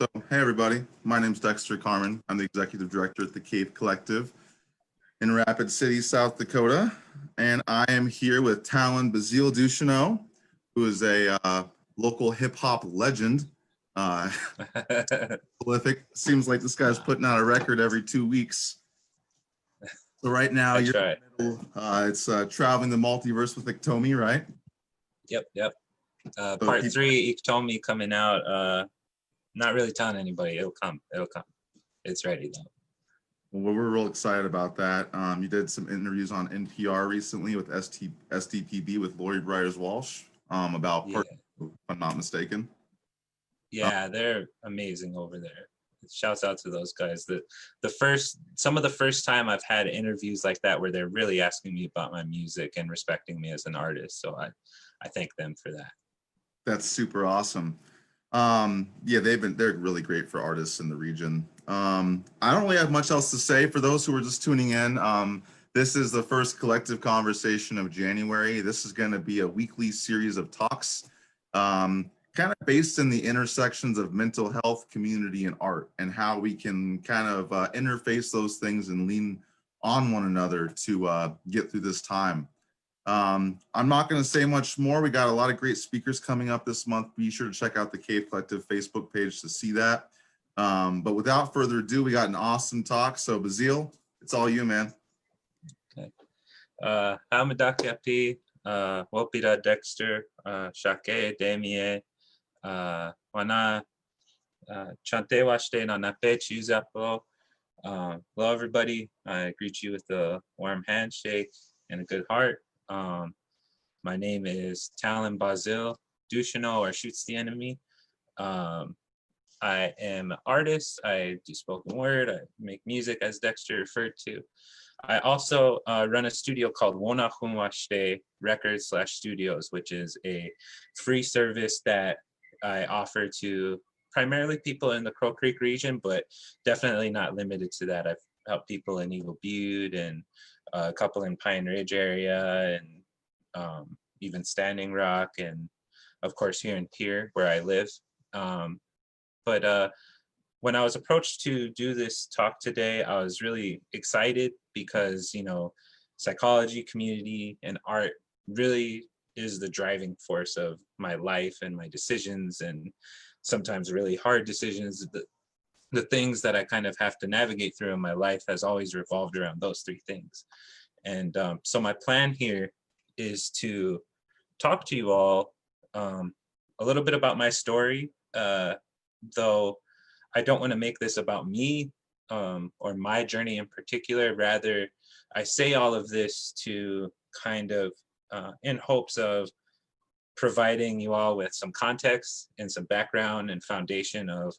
So, hey everybody, my name's Dexter Carmen. I'm the executive director at the Cave Collective in Rapid City, South Dakota. And I am here with Talon Bazille Ducheneau, who is a local hip hop legend. Prolific. Seems like this guy's putting out a record every 2 weeks. So right now you're in the middle, it's traveling the multiverse with Iktomi, right? Yep. Part 3, Iktomi coming out. Not really telling anybody. It'll come. It's ready though. Well, we're real excited about that. You did some interviews on NPR recently with SDPB with Lori Briers-Walsh about part, if I'm not mistaken. Yeah, they're amazing over there. Shouts out to those guys. Some of the first time I've had interviews like that where they're really asking me about my music and respecting me as an artist. So I thank them for that. That's super awesome. Yeah, they're really great for artists in the region. I don't really have much else to say for those who are just tuning in. This is the first collective conversation of January. This is going to be a weekly series of talks, kind of based in the intersections of mental health, community, and art, and how we can kind of interface those things and lean on one another to get through this time. I'm not going to say much more. We got a lot of great speakers coming up this month. Be sure to check out the Cave Collective Facebook page to see that. But without further ado, we got an awesome talk. So Bazille, it's all you, man. Okay. Hamadakyapi, Wopida Dexter, Shake, Demie, Wana, Chante Was'te na Nape Chuzapo. Hello, everybody. I greet you with a warm handshake and a good heart. My name is Talon Bazille Ducheneau, or Shoots the Enemy. I am an artist. I do spoken word. I make music, as Dexter referred to. I also run a studio called Wonahun Was'te Records/Studios, which is a free service that I offer to primarily people in the Crow Creek region, but definitely not limited to that. I've helped people in Eagle Butte and a couple in Pine Ridge area, and even Standing Rock, and of course here in Pierre where I live. But when I was approached to do this talk today, I was really excited because, you know, psychology, community, and art really is the driving force of my life and my decisions, and sometimes really hard decisions. The things that I kind of have to navigate through in my life has always revolved around those three things. And so my plan here is to talk to you all a little bit about my story, though I don't want to make this about me or my journey in particular. Rather, I say all of this to kind of in hopes of providing you all with some context and some background and foundation of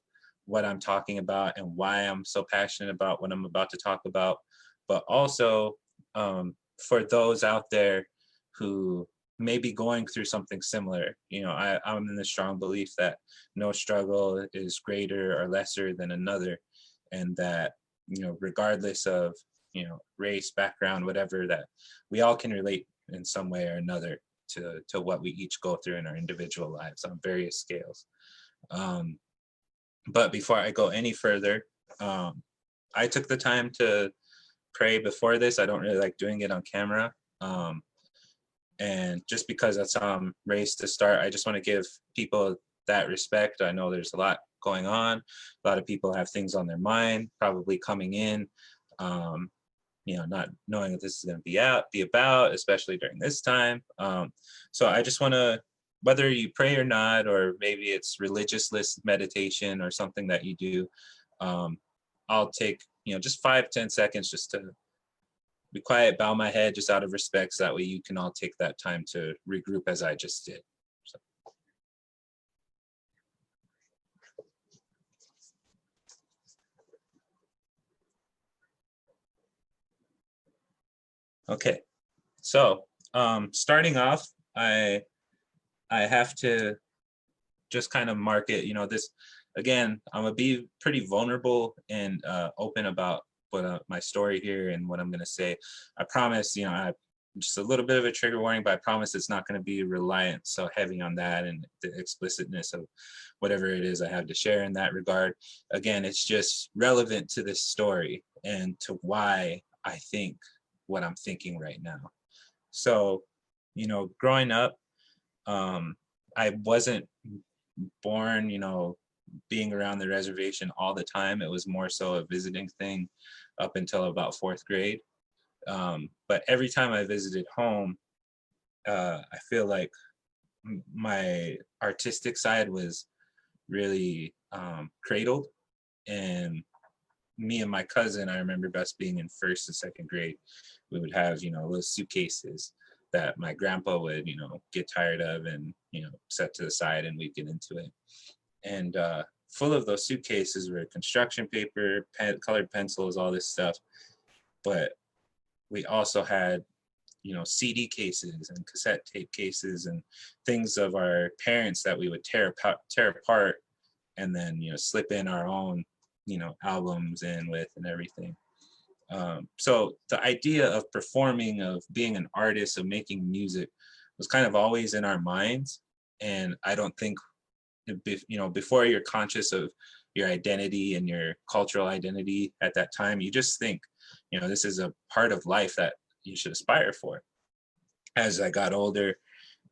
what I'm talking about and why I'm so passionate about what I'm about to talk about, but also for those out there who may be going through something similar. You know, I'm in the strong belief that no struggle is greater or lesser than another, and that, you know, regardless of, you know, race, background, whatever, that we all can relate in some way or another to what we each go through in our individual lives on various scales. But before I go any further, I took the time to pray before this. I don't really like doing it on camera. And just because that's how I'm raised to start, I just want to give people that respect. I know there's a lot going on. A lot of people have things on their mind, probably coming in, you know, not knowing what this is going to be about, especially during this time. So I just want to, whether you pray or not, or maybe it's religious list meditation or something that you do, I'll take, you know, just 5-10 seconds just to be quiet, bow my head just out of respect, so that way you can all take that time to regroup as I just did. So. Okay, so starting off, I have to just kind of mark it, you know, this, again, I'm gonna be pretty vulnerable and open about what my story here and what I'm gonna say. I promise, you know, just a little bit of a trigger warning, but I promise it's not going to be reliant so heavy on that and the explicitness of whatever it is I have to share in that regard. Again, it's just relevant to this story and to why I think what I'm thinking right now. So, you know, growing up, I wasn't born, you know, being around the reservation all the time. It was more so a visiting thing up until about 4th grade. But every time I visited home, I feel like my artistic side was really cradled. And me and my cousin, I remember us being in 1st and 2nd grade, we would have, you know, little suitcases that my grandpa would, you know, get tired of and, you know, set to the side, and we'd get into it. And full of those suitcases were construction paper, colored pencils, all this stuff. But we also had, you know, CD cases and cassette tape cases and things of our parents that we would tear apart and then, you know, slip in our own, you know, albums in with and everything. So the idea of performing, of being an artist, of making music was kind of always in our minds. And I don't think, you know, before you're conscious of your identity and your cultural identity at that time, you just think, you know, this is a part of life that you should aspire for. As I got older,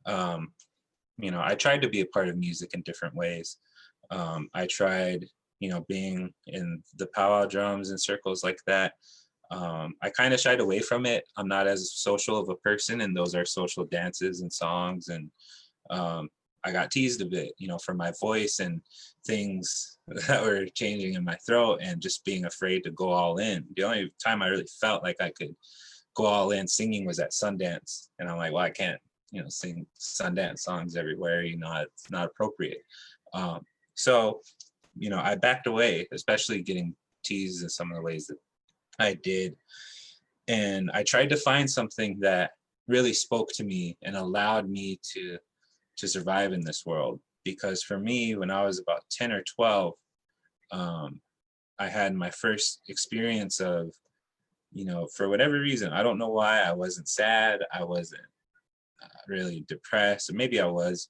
you know, I tried to be a part of music in different ways. I tried, you know, being in the powwow drums and circles like that. I kind of shied away from it. I'm not as social of a person, and those are social dances and songs. And I got teased a bit, you know, for my voice and things that were changing in my throat and just being afraid to go all in. The only time I really felt like I could go all in singing was at Sundance. And I'm like, well, I can't, you know, sing Sundance songs everywhere, you know, it's not appropriate. So, you know, I backed away, especially getting teased in some of the ways that I did. And I tried to find something that really spoke to me and allowed me to survive in this world. Because for me, when I was about 10 or 12, I had my first experience of, you know, for whatever reason, I don't know why, I wasn't sad, I wasn't really depressed, or maybe I was,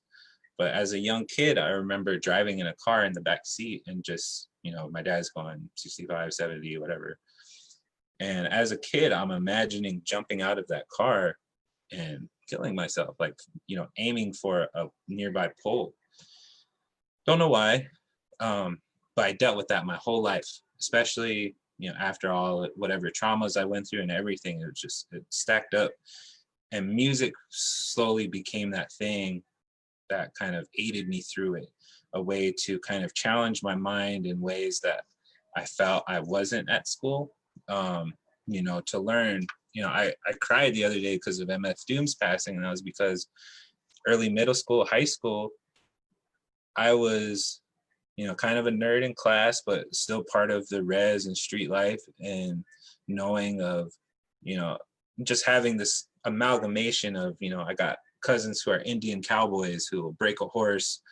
but as a young kid, I remember driving in a car in the back seat and just, you know, my dad's going 65, 70, whatever. And as a kid, I'm imagining jumping out of that car and killing myself, like, you know, aiming for a nearby pole. Don't know why, but I dealt with that my whole life, especially, you know, after all, whatever traumas I went through and everything, it stacked up. And music slowly became that thing that kind of aided me through it, a way to kind of challenge my mind in ways that I felt I wasn't at school. You know, to learn, you know, I cried the other day because of MF Doom's passing, and that was because early middle school, high school, I was, you know, kind of a nerd in class, but still part of the res and street life, and knowing of, you know, just having this amalgamation of, you know, I got cousins who are Indian cowboys who will break a horse,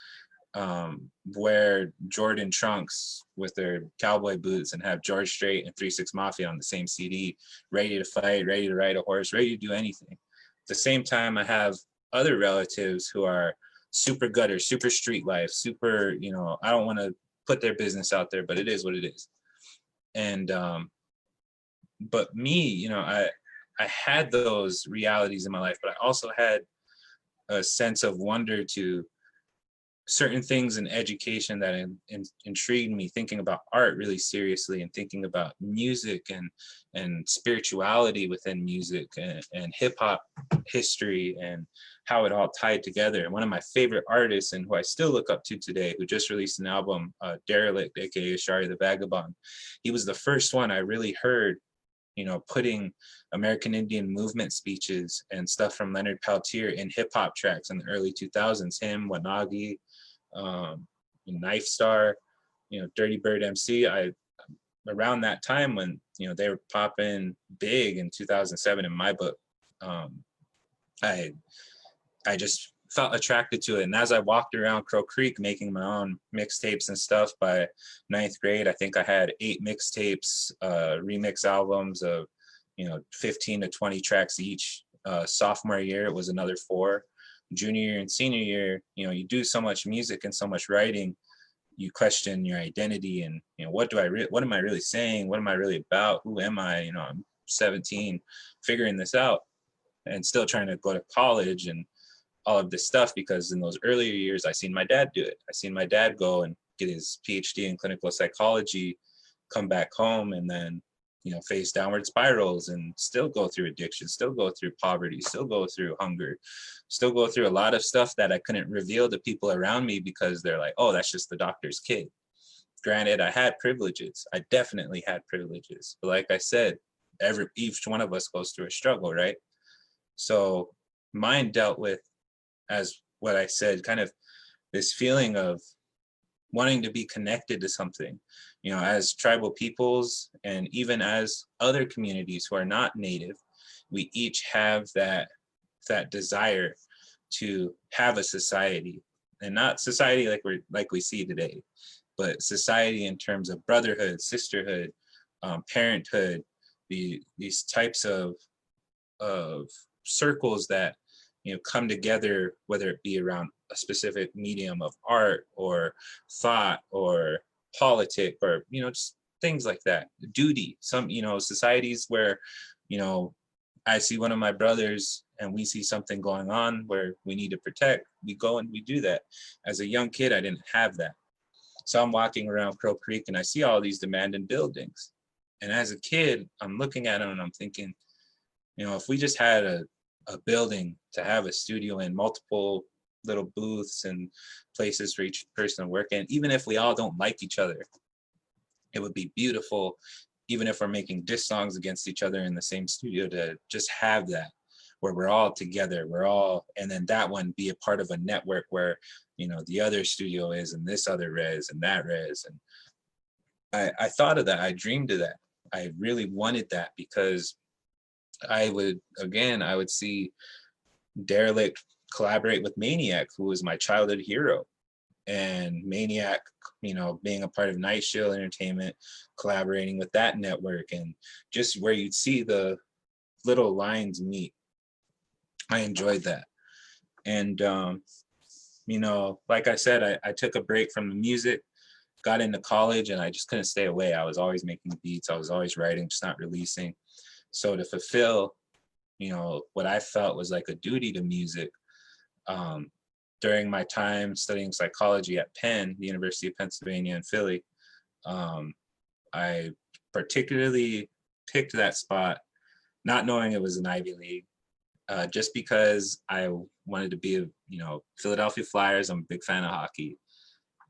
wear Jordan trunks with their cowboy boots and have George Strait and 3 6 Mafia on the same CD, ready to fight, ready to ride a horse, ready to do anything. At the same time, I have other relatives who are super gutter, super street life, super, you know, I don't want to put their business out there, but it is what it is. And but me, you know, I had those realities in my life, but I also had a sense of wonder to certain things in education that intrigued me, thinking about art really seriously, and thinking about music and spirituality within music, and hip-hop history and how it all tied together. And one of my favorite artists, and who I still look up to today, who just released an album, Derelict, aka Shari the Vagabond, he was the first one I really heard, you know, putting American Indian movement speeches and stuff from Leonard Peltier in hip hop tracks in the early 2000s. Him, Wanagi, Knife Star, you know, Dirty Bird MC. Around that time when, you know, they were popping big in 2007 in my book, I just felt attracted to it. And as I walked around Crow Creek making my own mixtapes and stuff, by 9th grade, I think I had 8 mixtapes, remix albums of, you know, 15 to 20 tracks each, sophomore year, it was another 4. Junior year and senior year, you know, you do so much music and so much writing, you question your identity and, you know, what am I really saying? What am I really about? Who am I? You know, I'm 17, figuring this out and still trying to go to college and all of this stuff, because in those earlier years, I seen my dad do it. I seen my dad go and get his PhD in clinical psychology, come back home, and then, you know, face downward spirals and still go through addiction, still go through poverty, still go through hunger, still go through a lot of stuff that I couldn't reveal to people around me because they're like, oh, that's just the doctor's kid. Granted, I had privileges. I definitely had privileges. But like I said, each one of us goes through a struggle, right? So mine dealt with, as what I said, kind of this feeling of wanting to be connected to something, you know, as tribal peoples and even as other communities who are not native, we each have that desire to have a society, and not society like we see today, but society in terms of brotherhood, sisterhood, parenthood, these types of circles that, you know, come together, whether it be around a specific medium of art or thought or politic, or, you know, just things like that. Duty, some, you know, societies where, you know, I see one of my brothers and we see something going on where we need to protect, we go and we do that. As a young kid, I didn't have that. So I'm walking around Crow Creek and I see all these abandoned buildings. And as a kid, I'm looking at them and I'm thinking, you know, if we just had a building to have a studio in, multiple little booths and places for each person to work in, even if we all don't like each other, it would be beautiful. Even if we're making diss songs against each other in the same studio, to just have that where we're all together, and then that one be a part of a network where, you know, the other studio is and this other res and that res. And I thought of that. I dreamed of that. I really wanted that because I would see Derelict collaborate with Maniac, who was my childhood hero. And Maniac, you know, being a part of Night Shield Entertainment, collaborating with that network, and just where you'd see the little lines meet. I enjoyed that. And, you know, like I said, I took a break from the music, got into college, and I just couldn't stay away. I was always making beats. I was always writing, just not releasing. So to fulfill, you know, what I felt was like a duty to music, during my time studying psychology at Penn, the University of Pennsylvania in Philly, I particularly picked that spot, not knowing it was an Ivy League, just because I wanted to be, you know, Philadelphia Flyers. I'm a big fan of hockey.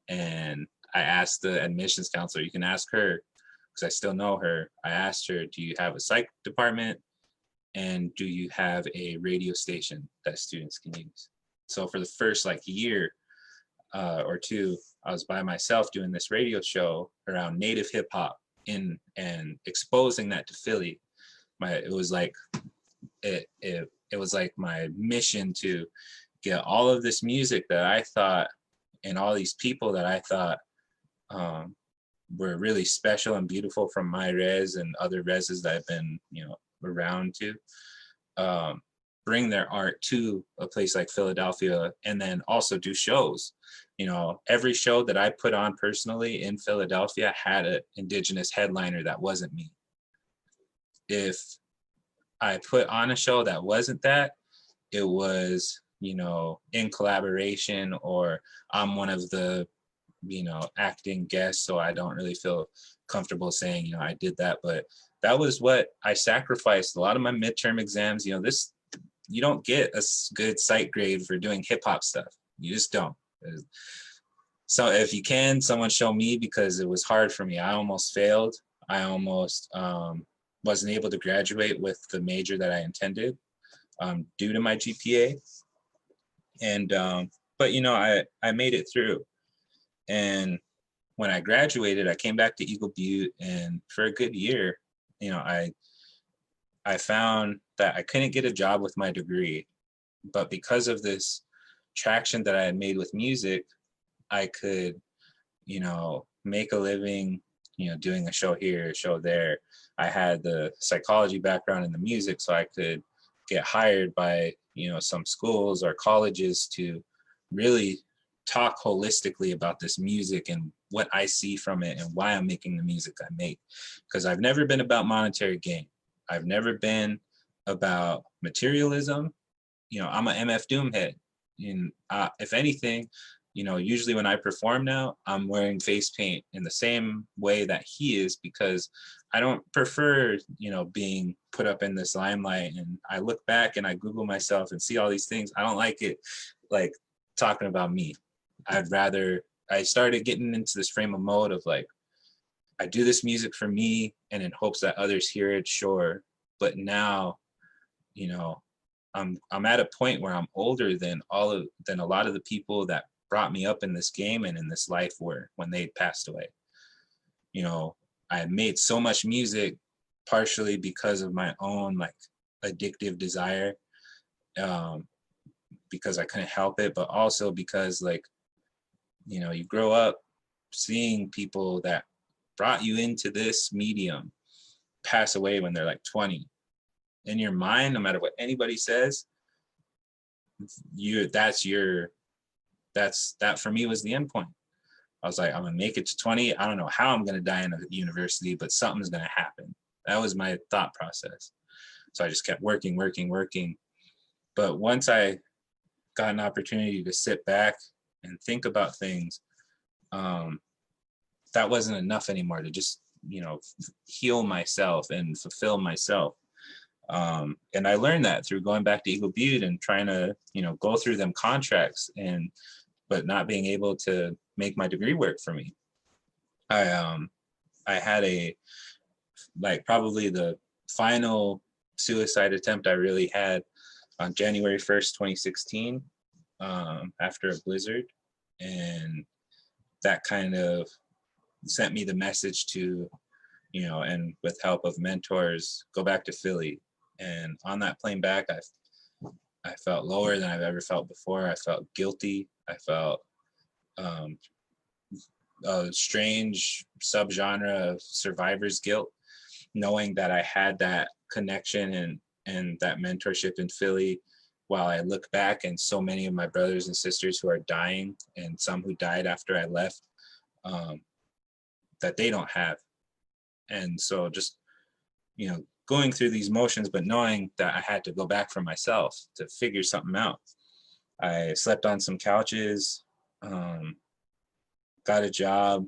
And I asked the admissions counselor, you can ask her, because I still know her. I asked her, do you have a psych department? And do you have a radio station that students can use? So for the first year or two, I was by myself doing this radio show around native hip hop and exposing that to Philly. It was like my mission to get all of this music that I thought, and all these people that I thought were really special and beautiful from my res and other reses that I've been, you know, around to, bring their art to a place like Philadelphia, and then also do shows. You know, every show that I put on personally in Philadelphia had an indigenous headliner that wasn't me. If I put on a show that wasn't that, it was, you know, in collaboration, or I'm one of the, you know, acting guests, so I don't really feel comfortable saying, you know, I did that. But that was what I sacrificed. A lot of my midterm exams, you know, you don't get a good psych grade for doing hip hop stuff. You just don't. So if you can, someone show me, because it was hard for me. I almost failed. I almost wasn't able to graduate with the major that I intended due to my GPA. And, but, you know, I made it through. And when I graduated, I came back to Eagle Butte, and for a good year, you know, I found that I couldn't get a job with my degree, but because of this traction that I had made with music, I could, you know, make a living, you know, doing a show here, a show there. I had the psychology background in the music, so I could get hired by, you know, some schools or colleges to really talk holistically about this music and what I see from it and why I'm making the music I make. Because I've never been about monetary gain. I've never been about materialism. You know, I'm a MF Doom head. And if anything, you know, usually when I perform now, I'm wearing face paint in the same way that he is, because I don't prefer, you know, being put up in this limelight. And I look back and I Google myself and see all these things. I don't like it, like talking about me. I started getting into this frame of mode of like, I do this music for me and in hopes that others hear it, sure. But now, you know, I'm at a point where I'm older than a lot of the people that brought me up in this game and in this life were when they passed away. You know, I made so much music partially because of my own like addictive desire, because I couldn't help it, but also because, like, you know, you grow up seeing people that brought you into this medium pass away when they're like 20. In your mind, no matter what anybody says, that for me was the end point. I was like, I'm gonna make it to 20. I don't know how I'm gonna die in a university, but something's gonna happen. That was my thought process. So I just kept working. But once I got an opportunity to sit back and think about things, that wasn't enough anymore to just, you know, heal myself and fulfill myself. And I learned that through going back to Eagle Butte and trying to, you know, go through them contracts but not being able to make my degree work for me. I had probably the final suicide attempt I really had on January 1st, 2016, after a blizzard. And that kind of sent me the message to, you know, and with help of mentors, go back to Philly. And on that plane back, I felt lower than I've ever felt before. I felt guilty. I felt a strange subgenre of survivor's guilt, knowing that I had that connection and that mentorship in Philly, while I look back and so many of my brothers and sisters who are dying and some who died after I left, that they don't have. And so just, you know, going through these motions, but knowing that I had to go back for myself to figure something out. I slept on some couches, got a job,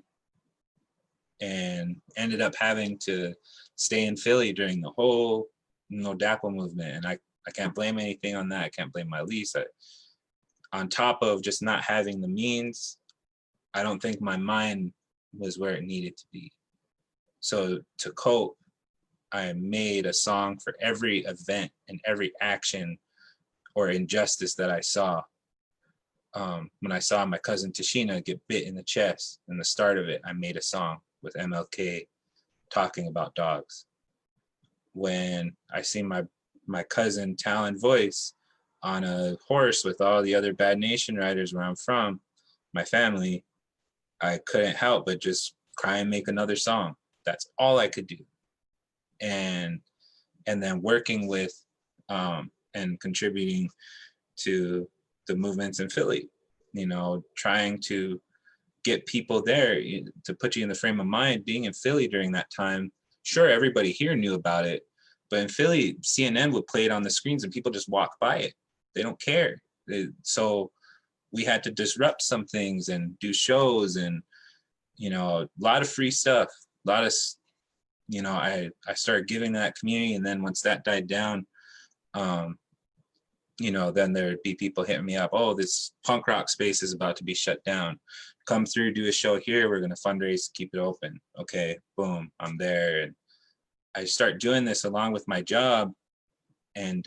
and ended up having to stay in Philly during the whole No Dapple movement. And I can't blame anything on that. I can't blame my lease. On top of just not having the means, I don't think my mind was where it needed to be. So to cope, I made a song for every event and every action or injustice that I saw. When I saw my cousin Tashina get bit in the chest, in the start of it, I made a song with MLK talking about dogs. When I see my cousin Talon Voice on a horse with all the other Bad Nation riders where I'm from, my family, I couldn't help but just cry and make another song. That's all I could do. And then working with and contributing to the movements in Philly, you know, trying to get people there to put you in the frame of mind. Being in Philly during that time, sure, everybody here knew about it, but in Philly, CNN would play it on the screens and people just walk by it. They don't care. So we had to disrupt some things and do shows and, you know, a lot of free stuff, a lot of, you know, I started giving that community. And then once that died down, you know, then there'd be people hitting me up. Oh, this punk rock space is about to be shut down. Come through, do a show here. We're going to fundraise to keep it open. Okay, boom, I'm there. And I start doing this along with my job and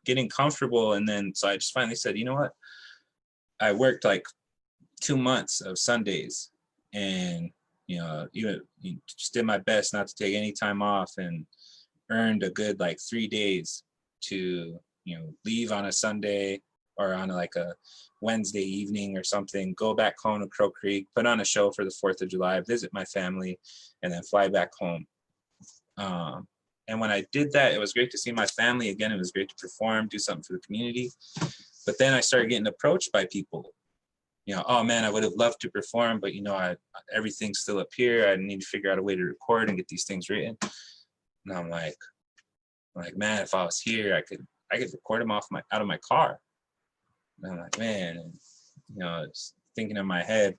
getting comfortable. And then, so I just finally said, you know what? I worked like 2 months of Sundays and, you know, even just did my best not to take any time off and earned a good like 3 days to, you know, leave on a Sunday or on like a Wednesday evening or something, go back home to Crow Creek, put on a show for the 4th of July, visit my family, and then fly back home. And when I did that, it was great to see my family again. It was great to perform, do something for the community. But then I started getting approached by people, you know, oh man, I would have loved to perform, but you know, everything's still up here. I need to figure out a way to record and get these things written. And I'm like, man, if I was here, I could record them out of my car. And I'm like, man, and, you know, just thinking in my head,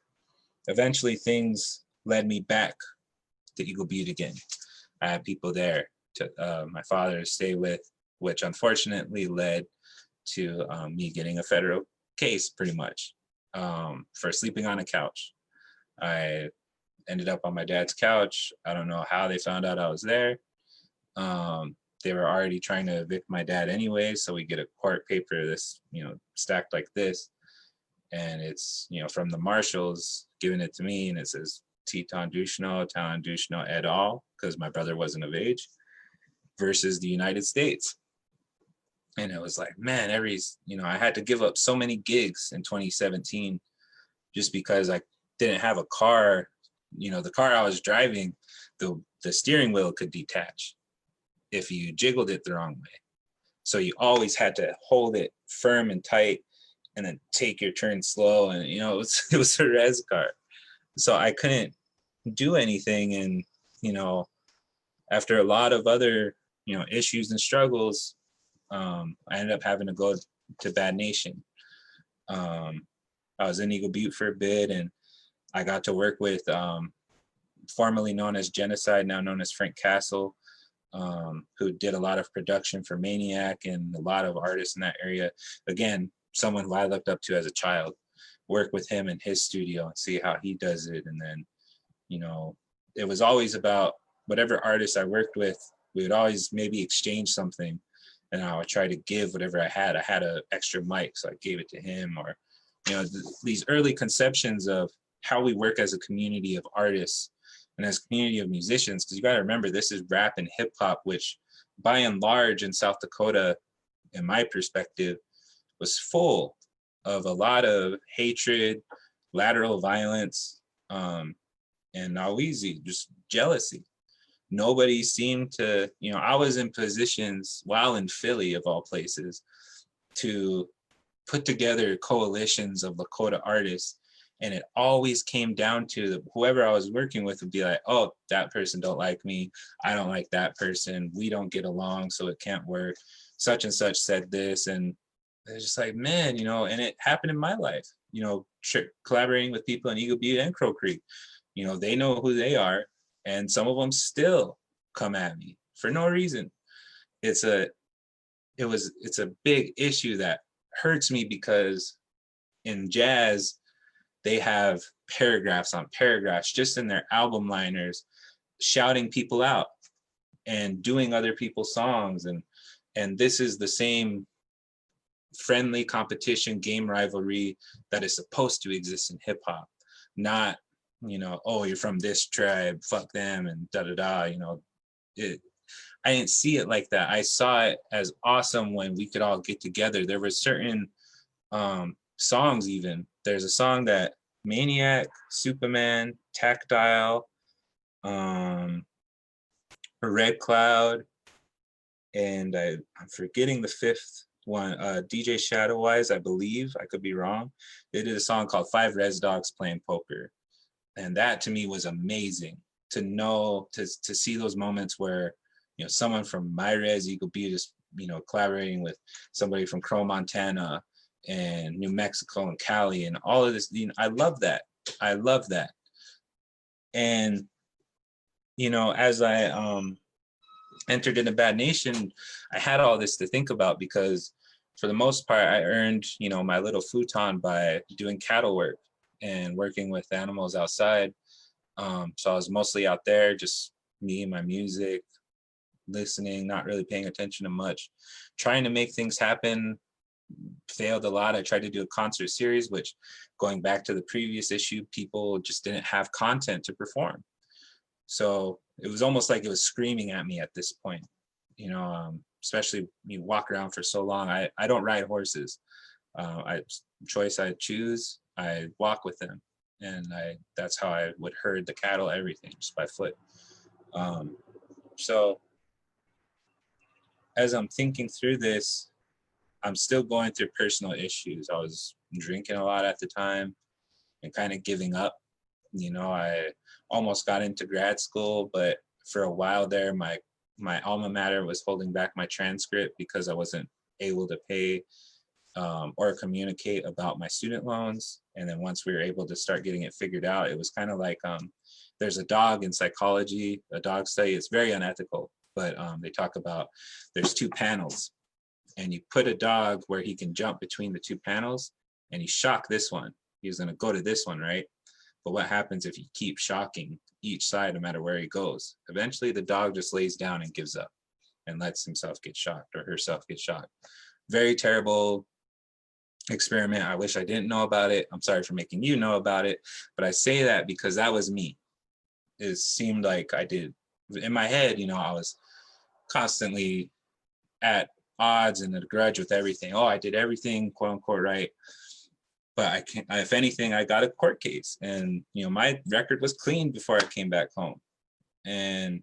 eventually things led me back to Eagle Butte again. I had people there to my father to stay with, which unfortunately led to me getting a federal case pretty much for sleeping on a couch. I ended up on my dad's couch. I don't know how they found out I was there. They were already trying to evict my dad anyway, so we get a court paper this, you know, stacked like this, and it's, you know, from the marshals giving it to me, and it says Teton Dushno et al., because my brother wasn't of age, versus the United States. And it was like, man, you know, I had to give up so many gigs in 2017 just because I didn't have a car. You know, the car I was driving, the steering wheel could detach if you jiggled it the wrong way. So you always had to hold it firm and tight and then take your turn slow. And, you know, it was a res car. So I couldn't do anything. And, you know, after a lot of other, you know, issues and struggles, I ended up having to go to Bad Nation. I was in Eagle Butte for a bit, and I got to work with formerly known as Genocide, now known as Frank Castle, who did a lot of production for Maniac and a lot of artists in that area. Again, someone who I looked up to as a child. Work with him in his studio and see how he does it. And then, you know, it was always about whatever artist I worked with, we would always maybe exchange something, and I would try to give whatever I had. I had an extra mic, so I gave it to him. Or, you know, these early conceptions of how we work as a community of artists and as a community of musicians, because you got to remember, this is rap and hip hop, which by and large in South Dakota, in my perspective, was full of a lot of hatred, lateral violence, and Naweezy, just jealousy. Nobody seemed to, you know, I was in positions while in Philly, of all places, to put together coalitions of Lakota artists. And it always came down to whoever I was working with would be like, oh, that person don't like me. I don't like that person. We don't get along, so it can't work. Such and such said this. And it's just like, man, you know, and it happened in my life, you know, collaborating with people in Eagle Butte and Crow Creek. You know, they know who they are. And some of them still come at me for no reason. It's a big issue that hurts me, because in jazz, they have paragraphs on paragraphs just in their album liners, shouting people out and doing other people's songs. And this is the same friendly competition, game rivalry that is supposed to exist in hip hop, not, you know, oh, you're from this tribe, fuck them, and da-da-da, you know. I didn't see it like that. I saw it as awesome when we could all get together. There were certain songs even. There's a song that Maniac, Superman, Tactile, Red Cloud, and I'm forgetting the fifth one, DJ Shadowwise, I believe, I could be wrong. They did a song called Five Res Dogs Playing Poker. And that to me was amazing, to know, to see those moments where, you know, someone from my res, Eagle Butte, is, you know, collaborating with somebody from Crow, Montana, and New Mexico and Cali, and all of this. You know, I love that. I love that. And, you know, as I entered into Bad Nation, I had all this to think about, because for the most part, I earned, you know, my little futon by doing cattle work and working with animals outside. So I was mostly out there, just me and my music, listening, not really paying attention to much, trying to make things happen. Failed a lot. I tried to do a concert series, which, going back to the previous issue, people just didn't have content to perform. So it was almost like it was screaming at me at this point, you know, especially you walk around for so long. I don't ride horses. Choice I choose, I walk with them. And that's how I would herd the cattle, everything, just by foot. So as I'm thinking through this, I'm still going through personal issues. I was drinking a lot at the time and kind of giving up. You know, I almost got into grad school, but for a while there, my alma mater was holding back my transcript because I wasn't able to pay or communicate about my student loans. And then once we were able to start getting it figured out, it was kind of like there's a dog in psychology, a dog study. It's very unethical, but they talk about there's two panels, and you put a dog where he can jump between the two panels, and you shock this one. He's going to go to this one, right? But what happens if you keep shocking each side, no matter where he goes? Eventually, the dog just lays down and gives up and lets himself get shocked or herself get shocked. Very terrible experiment. I wish I didn't know about it. I'm sorry for making you know about it. But I say that because that was me. It seemed like I did. In my head, you know, I was constantly at odds and a grudge with everything. Oh, I did everything, quote unquote, right. But I can't, if anything, I got a court case, and, you know, my record was clean before I came back home. And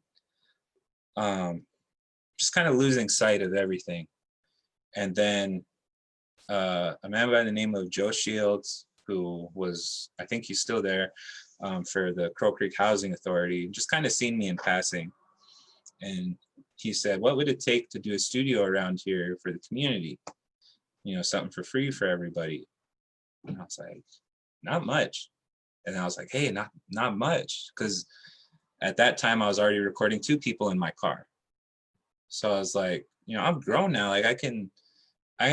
just kind of losing sight of everything. And then a man by the name of Joe Shields, who was, I think he's still there, for the Crow Creek Housing Authority, just kind of seen me in passing. And he said, what would it take to do a studio around here for the community? You know, something for free for everybody. And I was like, not much. And I was like, hey, not much. Because at that time I was already recording 2 people in my car. So I was like, you know, I'm grown now. Like I can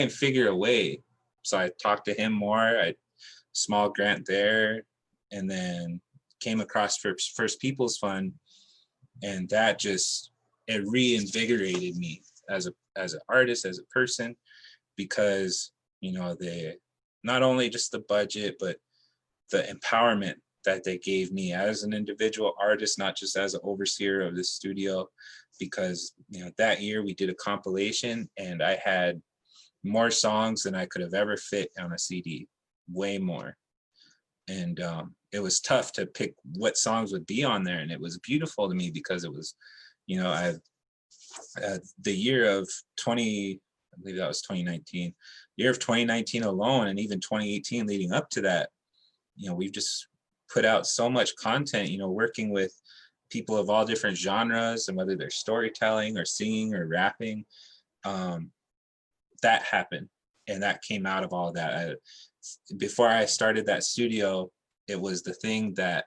figure a way. So I talked to him more. I small grant there, and then came across First People's Fund, and that just, it reinvigorated me as an artist, as a person, because, you know, they not only just the budget, but the empowerment that they gave me as an individual artist, not just as an overseer of the studio. Because, you know, that year we did a compilation, and I had more songs than I could have ever fit on a CD, way more. And it was tough to pick what songs would be on there. And it was beautiful to me because it was, you know, the year of I believe that was 2019, year of 2019 alone, and even 2018 leading up to that, you know, we've just put out so much content, you know, working with people of all different genres, and whether they're storytelling or singing or rapping. That happened, and that came out of all that. Before I started that studio, it was the thing that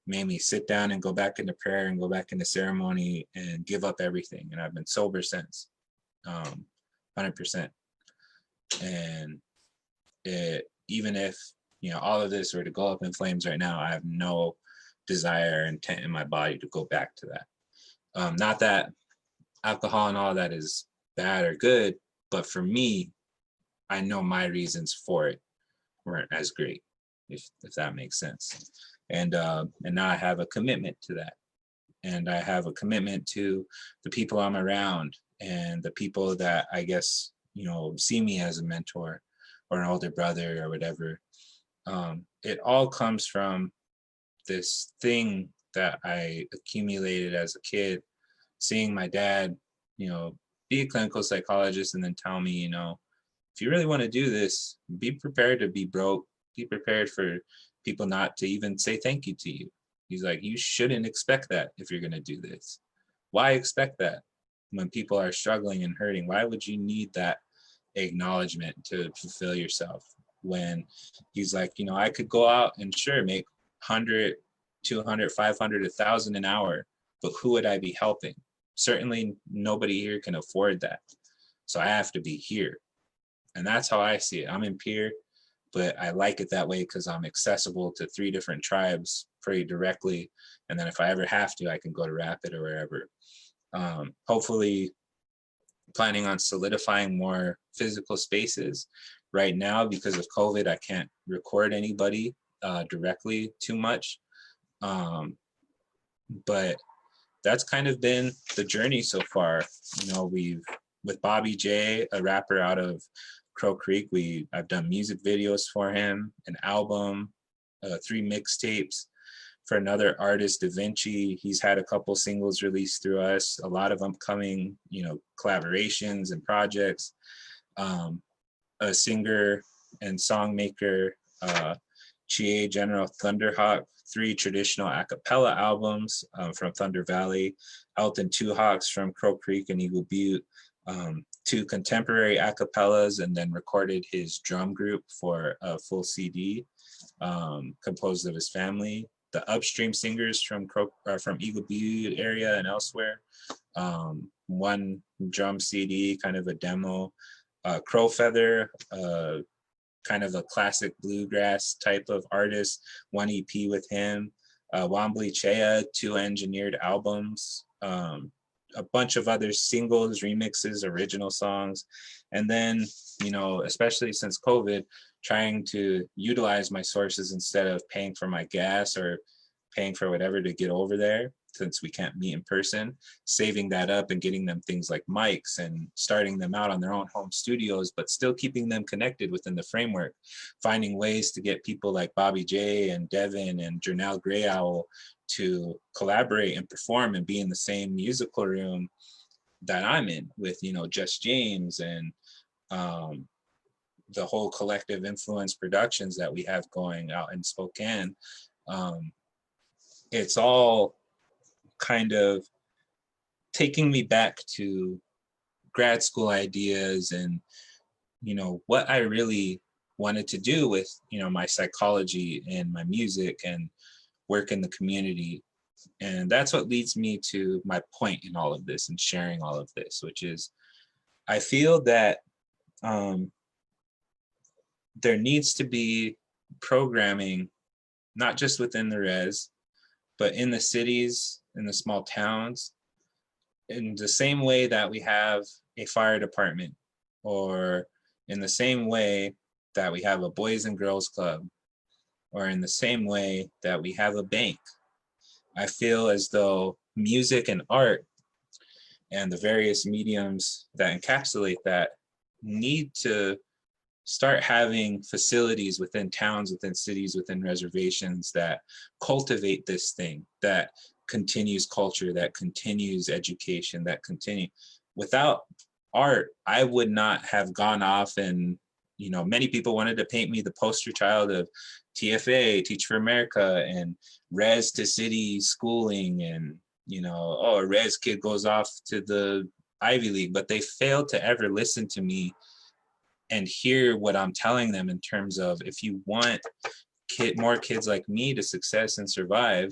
made me sit down and go back into prayer and go back into ceremony and give up everything. And I've been sober since, 100%. And even if, you know, all of this were to go up in flames right now, I have no desire or intent in my body to go back to that. Not that alcohol and all that is bad or good, but for me, I know my reasons for it weren't as great, if that makes sense. And now I have a commitment to that. And I have a commitment to the people I'm around, and the people that I guess, you know, see me as a mentor or an older brother or whatever. It all comes from this thing that I accumulated as a kid, seeing my dad, you know, be a clinical psychologist and then tell me, you know, if you really want to do this, be prepared to be broke, be prepared for people not to even say thank you to you. He's like, you shouldn't expect that if you're going to do this. Why expect that when people are struggling and hurting? Why would you need that acknowledgement to fulfill yourself? When he's like, you know, I could go out and sure make 100, 200, 500, 1,000 an hour, but who would I be helping? Certainly nobody here can afford that. So I have to be here. And that's how I see it. I'm in Pierre, but I like it that way because I'm accessible to 3 different tribes pretty directly. And then if I ever have to, I can go to Rapid or wherever. Hopefully planning on solidifying more physical spaces. Right now, because of COVID, I can't record anybody directly too much. But that's kind of been the journey so far. You know, with Bobby J, a rapper out of Crow Creek, I've done music videos for him, an album, 3 mixtapes for another artist, Da Vinci. He's had a couple singles released through us, a lot of upcoming, collaborations and projects. A singer and songmaker, Chie General Thunderhawk, 3 traditional a cappella albums from Thunder Valley, Elton Two Hawks from Crow Creek and Eagle Butte, 2 contemporary a cappellas, and then recorded his drum group for a full CD composed of his family. The Upstream singers from Eagle Butte area and elsewhere, 1 drum CD, kind of a demo. Crow Feather, kind of a classic bluegrass type of artist, 1 EP with him. Wambly Chea, 2 engineered albums, a bunch of other singles, remixes, original songs. And then, especially since COVID, trying to utilize my sources instead of paying for my gas or paying for whatever to get over there, since we can't meet in person, saving that up and getting them things like mics and starting them out on their own home studios, but still keeping them connected within the framework, finding ways to get people like Bobby J and Devin and Jernell Grey Owl to collaborate and perform and be in the same musical room that I'm in with, Just James and the whole Collective Influence Productions that we have going out in Spokane. It's all kind of taking me back to grad school ideas and, what I really wanted to do with, my psychology and my music and work in the community. And that's what leads me to my point in all of this and sharing all of this, which is I feel that there needs to be programming, not just within the res, but in the cities, in the small towns, in the same way that we have a fire department, or in the same way that we have a Boys and Girls Club, or in the same way that we have a bank. I feel as though music and art and the various mediums that encapsulate that need to start having facilities within towns, within cities, within reservations that cultivate this thing, that continues culture, that continues education, that continue. Without art, I would not have gone off and, many people wanted to paint me the poster child of TFA, Teach for America, and res to city schooling, and, a res kid goes off to the Ivy League, but they failed to ever listen to me and hear what I'm telling them in terms of, if you want more kids like me to success and survive,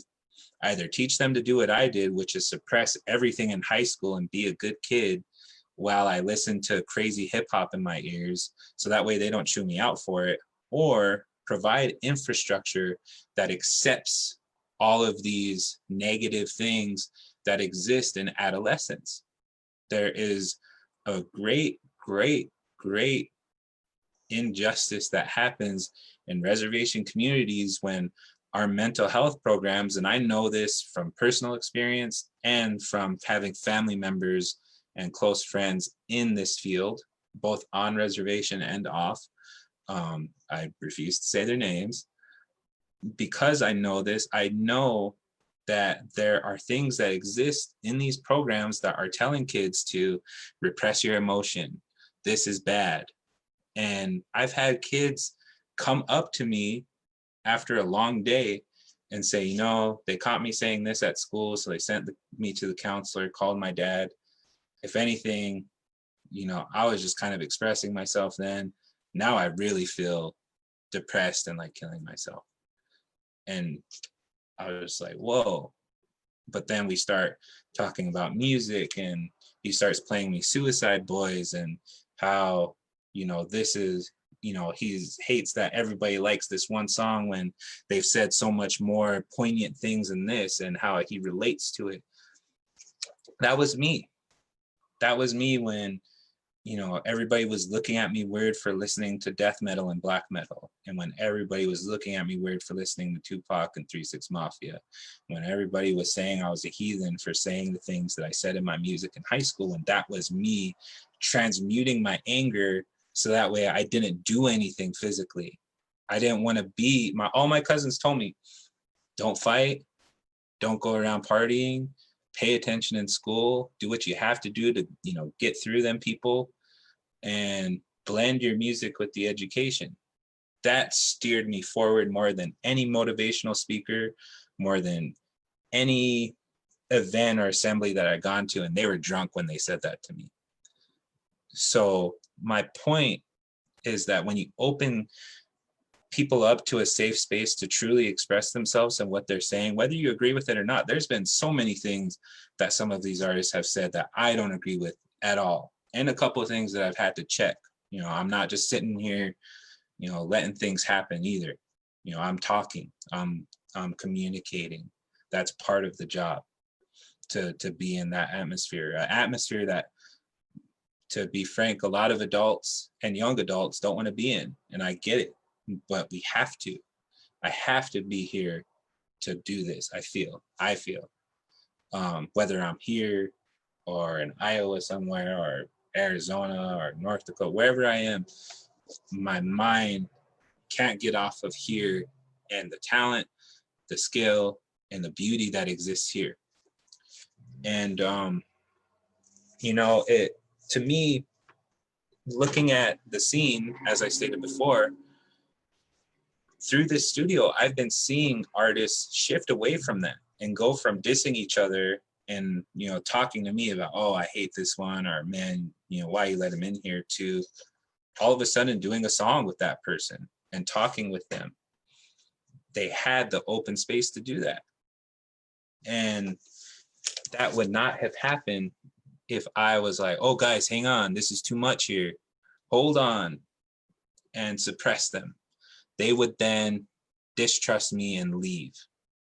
either teach them to do what I did, which is suppress everything in high school and be a good kid while I listen to crazy hip hop in my ears, so that way they don't chew me out for it, or provide infrastructure that accepts all of these negative things that exist in adolescence. There is a great, great, great injustice that happens in reservation communities when our mental health programs, and I know this from personal experience and from having family members and close friends in this field, both on reservation and off. I refuse to say their names. Because I know this, I know that there are things that exist in these programs that are telling kids to repress your emotion. This is bad. And I've had kids come up to me after a long day and say, they caught me saying this at school, so they sent me to the counselor, called my dad. If anything, I was just kind of expressing myself then. Now I really feel depressed and like killing myself. And I was just like, whoa. But then we start talking about music, and he starts playing me Suicide Boys and how, this is, he hates that everybody likes this one song when they've said so much more poignant things in this, and how he relates to it. That was me. That was me when, everybody was looking at me weird for listening to death metal and black metal. And when everybody was looking at me weird for listening to Tupac and 3 6 Mafia. When everybody was saying I was a heathen for saying the things that I said in my music in high school. And that was me transmuting my anger so that way I didn't do anything physically. I didn't want to be, all my cousins told me, don't fight, don't go around partying, pay attention in school, do what you have to do to, you know, get through them people, and blend your music with the education. That steered me forward more than any motivational speaker, more than any event or assembly that I'd gone to, and they were drunk when they said that to me. So my point is that when you open people up to a safe space to truly express themselves and what they're saying, whether you agree with it or not, there's been so many things that some of these artists have said that I don't agree with at all. And a couple of things that I've had to check. You know, I'm not just sitting here, you know, letting things happen either. You know, I'm talking, I'm communicating. That's part of the job, to be in that atmosphere, an atmosphere that, to be frank, a lot of adults and young adults don't want to be in, and I get it, but we have to. I have to be here to do this. I feel, whether I'm here or in Iowa somewhere or Arizona or North Dakota, wherever I am, my mind can't get off of here and the talent, the skill, and the beauty that exists here. And, you know, it, to me, looking at the scene, as I stated before, through this studio, I've been seeing artists shift away from that and go from dissing each other and, you know, talking to me about, oh, I hate this one, or man, you know, why you let him in here, to all of a sudden doing a song with that person and talking with them. They had the open space to do that. And that would not have happened if I was like, oh guys, hang on, this is too much here, hold on, and suppress them. They would then distrust me and leave.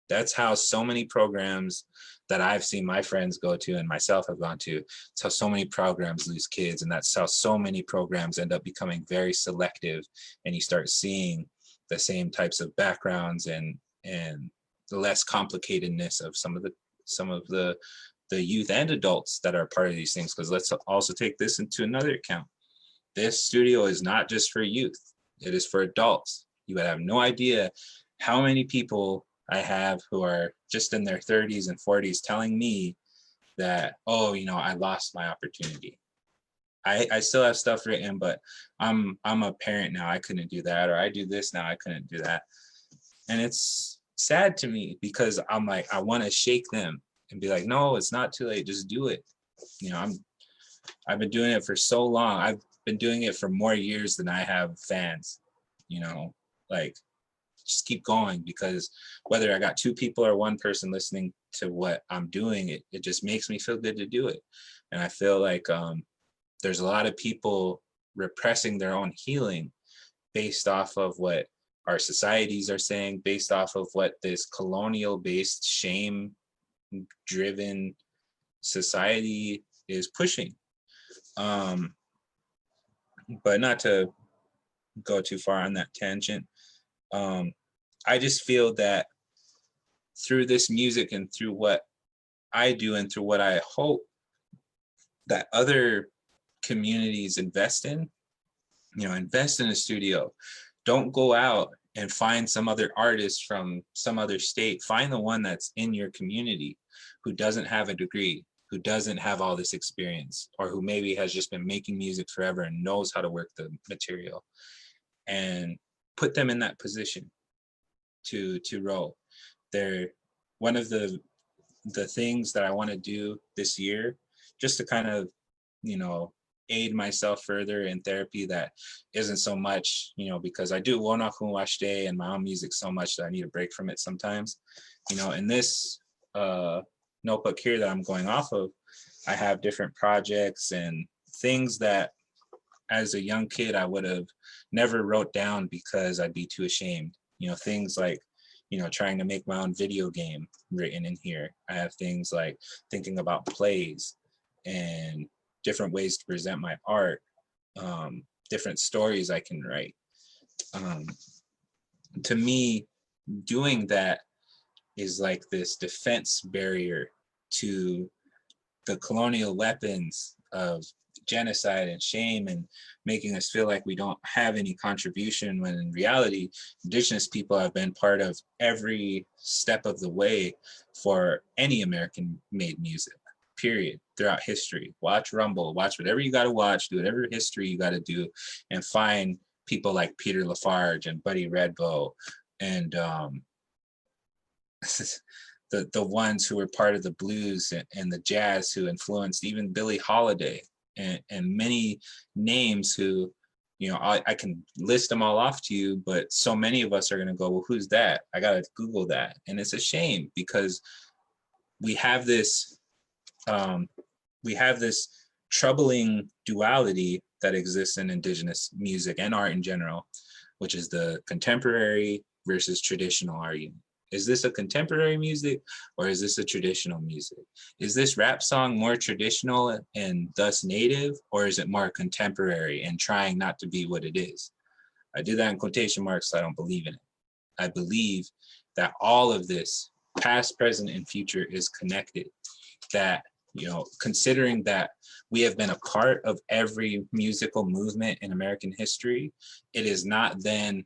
That's how so many programs that I've seen my friends go to and myself have gone to, it's how so many programs lose kids, and that's how so many programs end up becoming very selective, and you start seeing the same types of backgrounds and the less complicatedness of some of the youth and adults that are part of these things. Because let's also take this into another account. This studio is not just for youth, it is for adults. You would have no idea how many people I have who are just in their 30s and 40s telling me that, oh, you know, I lost my opportunity. I still have stuff written, but I'm a parent now, I couldn't do that, or I do this now, I couldn't do that. And it's sad to me, because I'm like, I want to shake them and be like, no, it's not too late, just do it. You know, I've been doing it for so long. I've been doing it for more years than I have fans, you know, like, just keep going, because whether I got 2 people or 1 person listening to what I'm doing, it just makes me feel good to do it. And I feel like there's a lot of people repressing their own healing based off of what our societies are saying, based off of what this colonial-based, shame-driven society is pushing. But not to go too far on that tangent, I just feel that through this music and through what I do and through what I hope that other communities invest in, you know, invest in a studio. Don't go out and find some other artist from some other state. Find the one that's in your community who doesn't have a degree, who doesn't have all this experience, or who maybe has just been making music forever and knows how to work the material, and put them in that position to roll. They're one of the things that I want to do this year, just to kind of, you know, aid myself further in therapy that isn't so much, you know, because I do Wonahun Was'te and my own music so much that I need a break from it sometimes. You know, in this notebook here that I'm going off of, I have different projects and things that as a young kid I would have never wrote down because I'd be too ashamed. You know, things like, you know, trying to make my own video game written in here. I have things like thinking about plays and different ways to present my art, different stories I can write. To me, doing that is like this defense barrier to the colonial weapons of genocide and shame and making us feel like we don't have any contribution, when in reality, Indigenous people have been part of every step of the way for any American made music, period, throughout history. Watch Rumble, watch whatever you got to watch, do whatever history you got to do, and find people like Peter Lafarge and Buddy Redbow and the ones who were part of the blues and the jazz, who influenced even Billie Holiday, and many names who, you know, I can list them all off to you, but so many of us are going to go, well, who's that? I got to Google that. And it's a shame, because we have this troubling duality that exists in Indigenous music and art in general, which is the contemporary versus traditional argument. Is this a contemporary music, or is this a traditional music? Is this rap song more traditional and thus native, or is it more contemporary and trying not to be what it is? I did that in quotation marks, so I don't believe in it. I believe that all of this, past, present, and future, is connected. That, you know, considering that we have been a part of every musical movement in American history, it is not then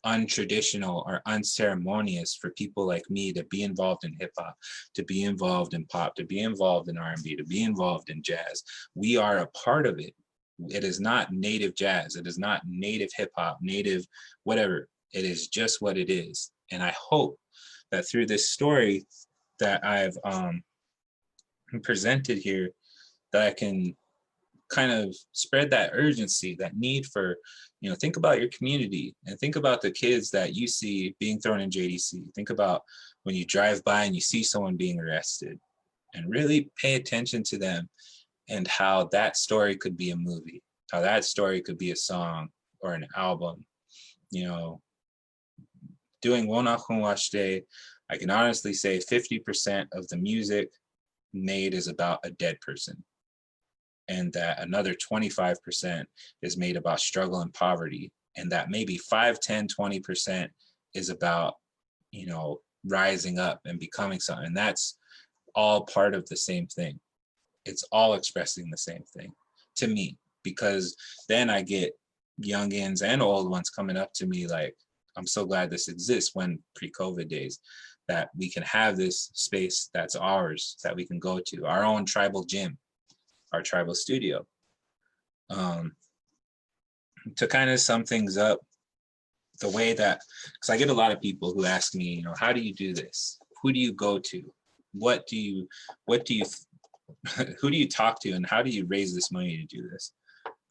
untraditional or unceremonious for people like me to be involved in hip hop, to be involved in pop, to be involved in R&B, to be involved in jazz. We are a part of it. It is not native jazz. It is not native hip hop, native whatever. It is just what it is. And I hope that through this story that I've presented here, that I can kind of spread that urgency, that need for, you know, think about your community and think about the kids that you see being thrown in JDC. Think about when you drive by and you see someone being arrested, and really pay attention to them and how that story could be a movie, how that story could be a song or an album. You know, doing Wonahun Was'te, I can honestly say 50% of the music made is about a dead person, and that another 25% is made about struggle and poverty, and that maybe 5, 10, 20% is about, you know, rising up and becoming something. And that's all part of the same thing. It's all expressing the same thing to me, because then I get youngins and old ones coming up to me like, I'm so glad this exists, when pre-COVID days, that we can have this space that's ours, that we can go to, our own tribal gym, our tribal studio. To kind of sum things up, the way that, because I get a lot of people who ask me, you know, how do you do this? Who do you go to? Who do you talk to, and how do you raise this money to do this?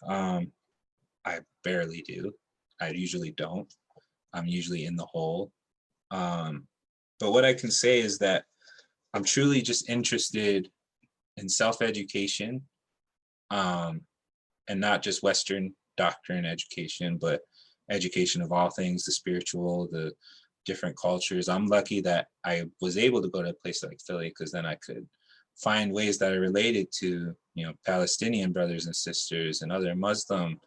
I barely do. I usually don't. I'm usually in the hole. But what I can say is that I'm truly just interested in self-education, and not just Western doctrine education, but education of all things, the spiritual, the different cultures. I'm lucky that I was able to go to a place like Philly, because then I could find ways that are related to, you know, Palestinian brothers and sisters and other Muslim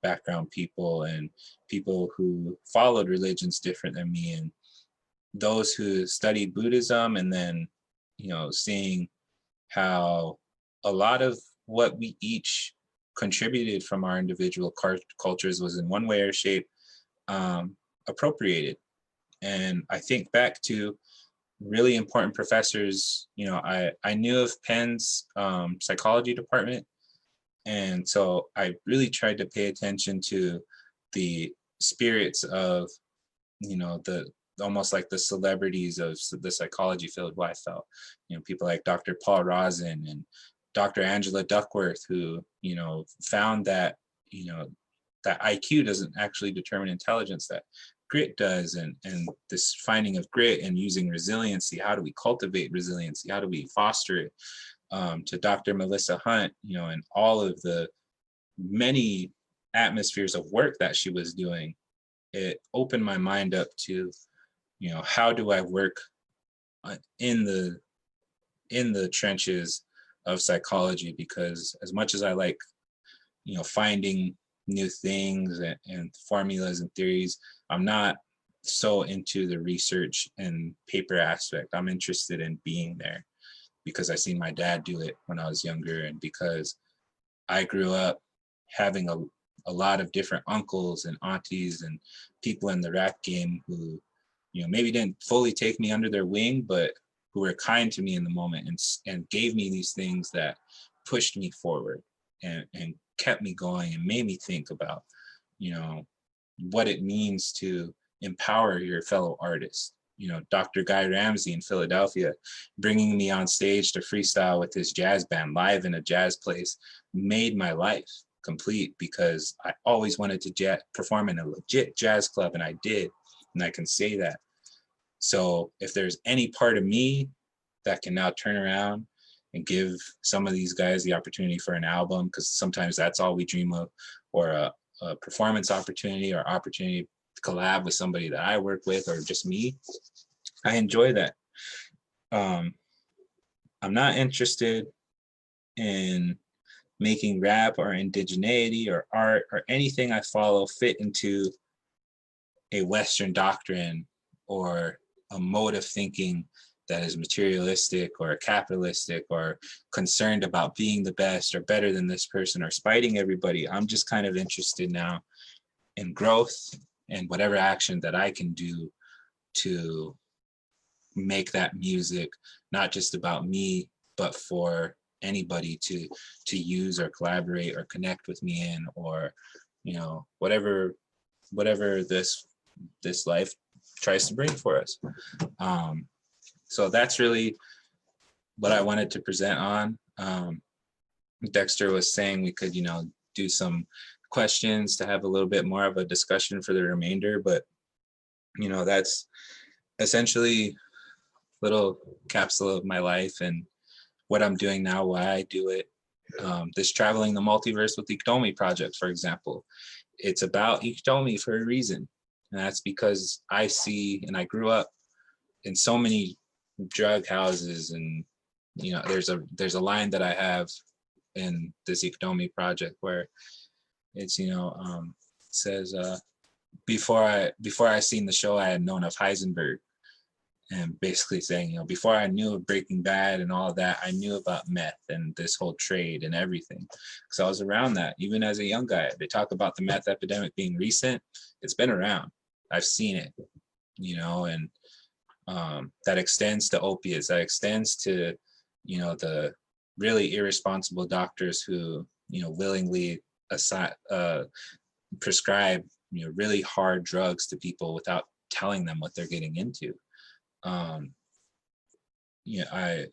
background people, and people who followed religions different than me, and those who studied Buddhism, and then, you know, seeing how a lot of what we each contributed from our individual cultures was in one way or shape appropriated. And I think back to really important professors. You know, I knew of Penn's psychology department, and so I really tried to pay attention to the spirits of, you know, the almost like the celebrities of the psychology field, who I felt, you know, people like Dr. Paul Rosin and Dr. Angela Duckworth, who, you know, found that, you know, that IQ doesn't actually determine intelligence, that grit does, and this finding of grit and using resiliency. How do we cultivate resiliency? How do we foster it? To Dr. Melissa Hunt, you know, and all of the many atmospheres of work that she was doing, it opened my mind up to, you know, how do I work in the trenches of psychology? Because as much as I like, you know, finding new things and formulas and theories, I'm not so into the research and paper aspect. I'm interested in being there, because I seen my dad do it when I was younger, and because I grew up having a lot of different uncles and aunties and people in the rap game who, you know, maybe didn't fully take me under their wing, but who were kind to me in the moment and gave me these things that pushed me forward and kept me going and made me think about, you know, what it means to empower your fellow artists. You know, Dr. Guy Ramsey in Philadelphia, bringing me on stage to freestyle with his jazz band live in a jazz place made my life complete, because I always wanted to perform in a legit jazz club, and I did, and I can say that. So if there's any part of me that can now turn around and give some of these guys the opportunity for an album, because sometimes that's all we dream of, or a performance opportunity or opportunity to collab with somebody that I work with or just me, I enjoy that. I'm not interested in making rap or indigeneity or art or anything I follow fit into a Western doctrine or a mode of thinking that is materialistic or capitalistic or concerned about being the best or better than this person or spiting everybody. I'm just kind of interested now in growth and whatever action that I can do to make that music not just about me, but for anybody to use or collaborate or connect with me in, or, you know, whatever this life tries to bring for us. So that's really what I wanted to present on. Dexter was saying we could, you know, do some questions to have a little bit more of a discussion for the remainder, but, you know, that's essentially a little capsule of my life and what I'm doing now, why I do it. This Traveling the Multiverse with Iktomi project, for example, it's about Iktomi for a reason. And that's because I see, and I grew up in so many drug houses, and, you know, there's a line that I have in this Iktomi project where it's, you know, says, before I seen the show, I had known of Heisenberg. And basically saying, you know, before I knew of Breaking Bad and all of that, I knew about meth and this whole trade and everything. Because I was around that, even as a young guy. They talk about the meth epidemic being recent. It's been around. I've seen it, you know, and that extends to opiates. That extends to, you know, the really irresponsible doctors who, you know, willingly prescribe, you know, really hard drugs to people without telling them what they're getting into. You know, I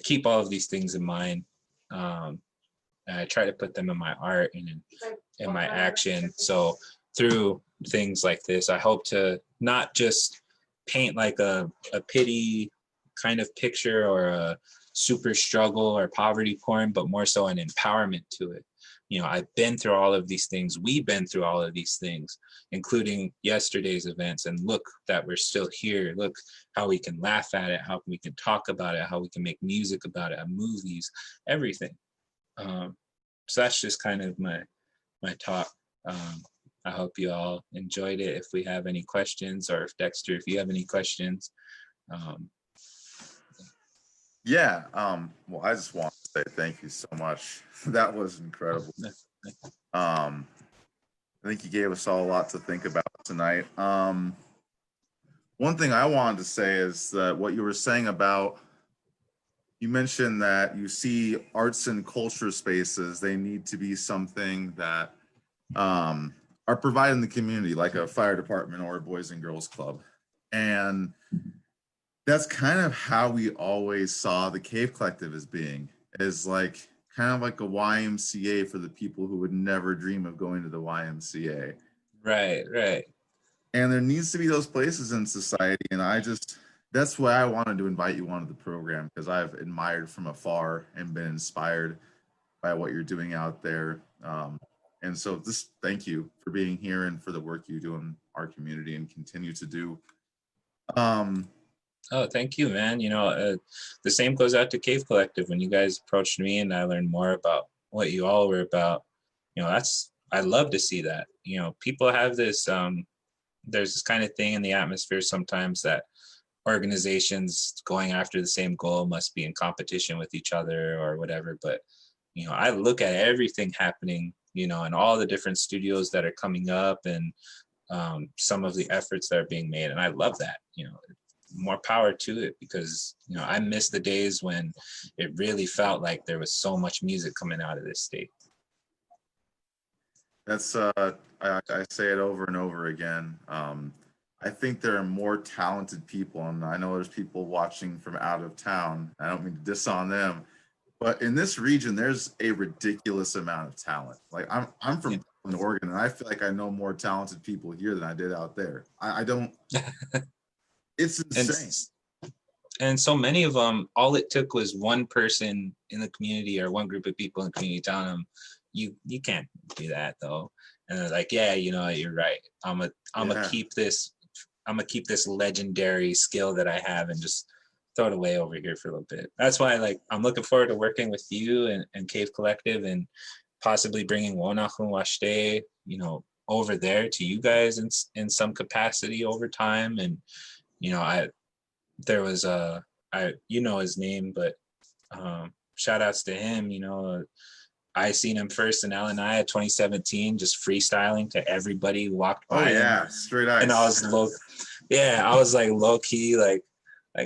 keep all of these things in mind, and I try to put them in my art and in my action. So through things like this, I hope to not just paint like a pity kind of picture or a super struggle or poverty porn, but more so an empowerment to it. You know, I've been through all of these things. We've been through all of these things, including yesterday's events. And look that we're still here. Look how we can laugh at it, how we can talk about it, how we can make music about it, movies, everything. So that's just kind of my talk. I hope you all enjoyed it. If we have any questions, or if Dexter, if you have any questions. Yeah. Well, I just want to say thank you so much. That was incredible. I think you gave us all a lot to think about tonight. One thing I wanted to say is that what you were saying about, you mentioned that you see arts and culture spaces, they need to be something that are provided in the community, like a fire department or a boys and girls club. And that's kind of how we always saw the Cave Collective as being, is like kind of like a YMCA for the people who would never dream of going to the YMCA. Right. And there needs to be those places in society. And that's why I wanted to invite you onto the program, because I've admired from afar and been inspired by what you're doing out there. And so just thank you for being here and for the work you do in our community and continue to do. Oh, thank you, man. You know, the same goes out to Cave Collective. When you guys approached me and I learned more about what you all were about, you know, I love to see that. You know, people have this, there's this kind of thing in the atmosphere sometimes that organizations going after the same goal must be in competition with each other or whatever. But you know, I look at everything happening, you know, and all the different studios that are coming up, and some of the efforts that are being made. And I love that, you know, more power to it, because, you know, I miss the days when it really felt like there was so much music coming out of this state. That's I say it over and over again. I think there are more talented people, and I know there's people watching from out of town. I don't mean to diss on them, but in this region, there's a ridiculous amount of talent. Like I'm from Yeah. Portland, Oregon, and I feel like I know more talented people here than I did out there. I don't. It's insane. And so many of them, all it took was one person in the community or one group of people in the community telling them, you can't do that though. And they're like, yeah, you know, you're right. I'm gonna keep this legendary skill that I have and just throw it away over here for a little bit. That's why, like, I'm looking forward to working with you and Cave Collective, and possibly bringing Wonahun Was'te, you know, over there to you guys in some capacity over time. And, you know, there was you know his name, but shout outs to him. You know, I seen him first in Alanaya 2017, just freestyling to everybody who walked by. Oh yeah, straight ice. And I was I was like low key, like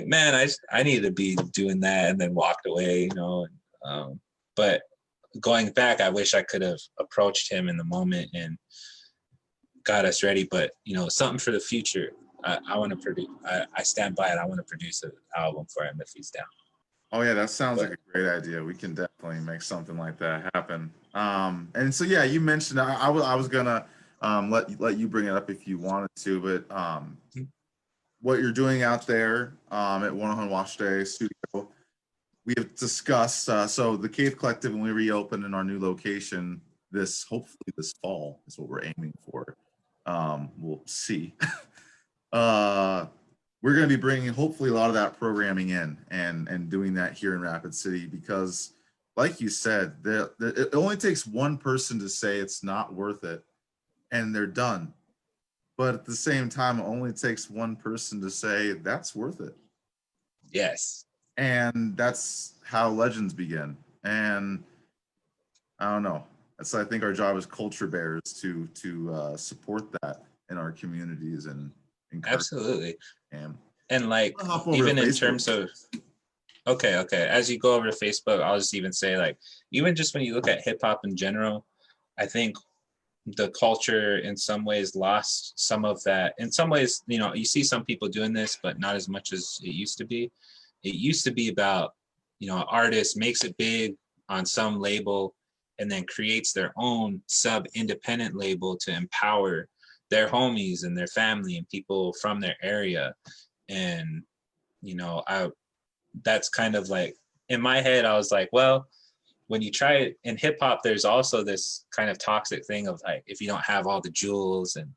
man, I need to be doing that, and then walked away, you know. But going back, I wish I could have approached him in the moment and got us ready. But, you know, something for the future. I want to produce. I stand by it. I want to produce an album for him if he's down. Oh yeah, that sounds like a great idea. We can definitely make something like that happen. And so yeah, you mentioned I was gonna let you bring it up if you wanted to, but what you're doing out there at Wonahun Was'te Studio, we have discussed. So the Cave Collective, when we reopen in our new location, hopefully this fall is what we're aiming for. We'll see. We're going to be bringing hopefully a lot of that programming in and doing that here in Rapid City, because like you said, it only takes one person to say it's not worth it and they're done. But at the same time, it only takes one person to say that's worth it. Yes. And that's how legends begin. And I don't know. I think our job as culture bearers to support that in our communities and absolutely. And like, even in terms of okay, as you go over to Facebook, I'll just even say, like, even just when you look at hip hop in general, I think the culture in some ways lost some of that. In some ways, you know, you see some people doing this, but not as much as it used to be. It used to be about, you know, an artist makes it big on some label and then creates their own sub-independent label to empower their homies and their family and people from their area. And, you know, that's kind of like, in my head, I was like, well, when you try it in hip hop, there's also this kind of toxic thing of like, if you don't have all the jewels and,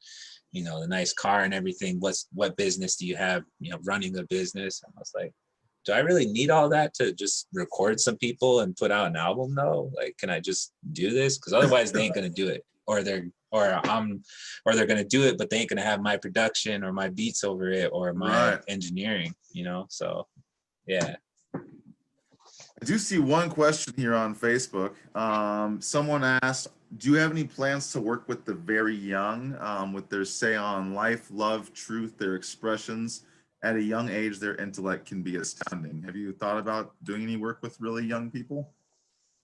you know, the nice car and everything, what business do you have, you know, running a business? And I was like, do I really need all that to just record some people and put out an album though? Like, can I just do this? Because otherwise they ain't gonna do it, or they're gonna do it, but they ain't gonna have my production or my beats over it or my engineering, you know? So yeah. I do see one question here on Facebook. Someone asked, do you have any plans to work with the very young with their say on life, love, truth, their expressions? At a young age, their intellect can be astounding. Have you thought about doing any work with really young people?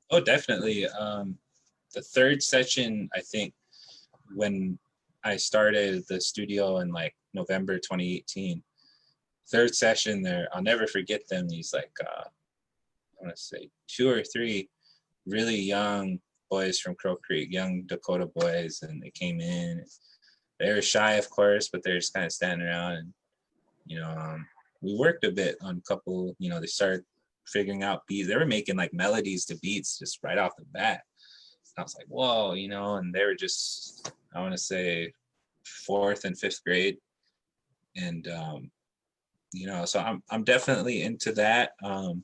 Oh, definitely. The third session, I think, when I started the studio in like November 2018, third session there, I'll never forget them. These like, I want to say 2 or 3 really young boys from Crow Creek, young Dakota boys, and they came in. They were shy, of course, but they're just kind of standing around. And, you know, we worked a bit on a couple, you know, they started figuring out beats. They were making like melodies to beats just right off the bat. I was like, whoa, you know, and they were just, I want to say 4th and 5th grade. And, you know, so I'm definitely into that. I'm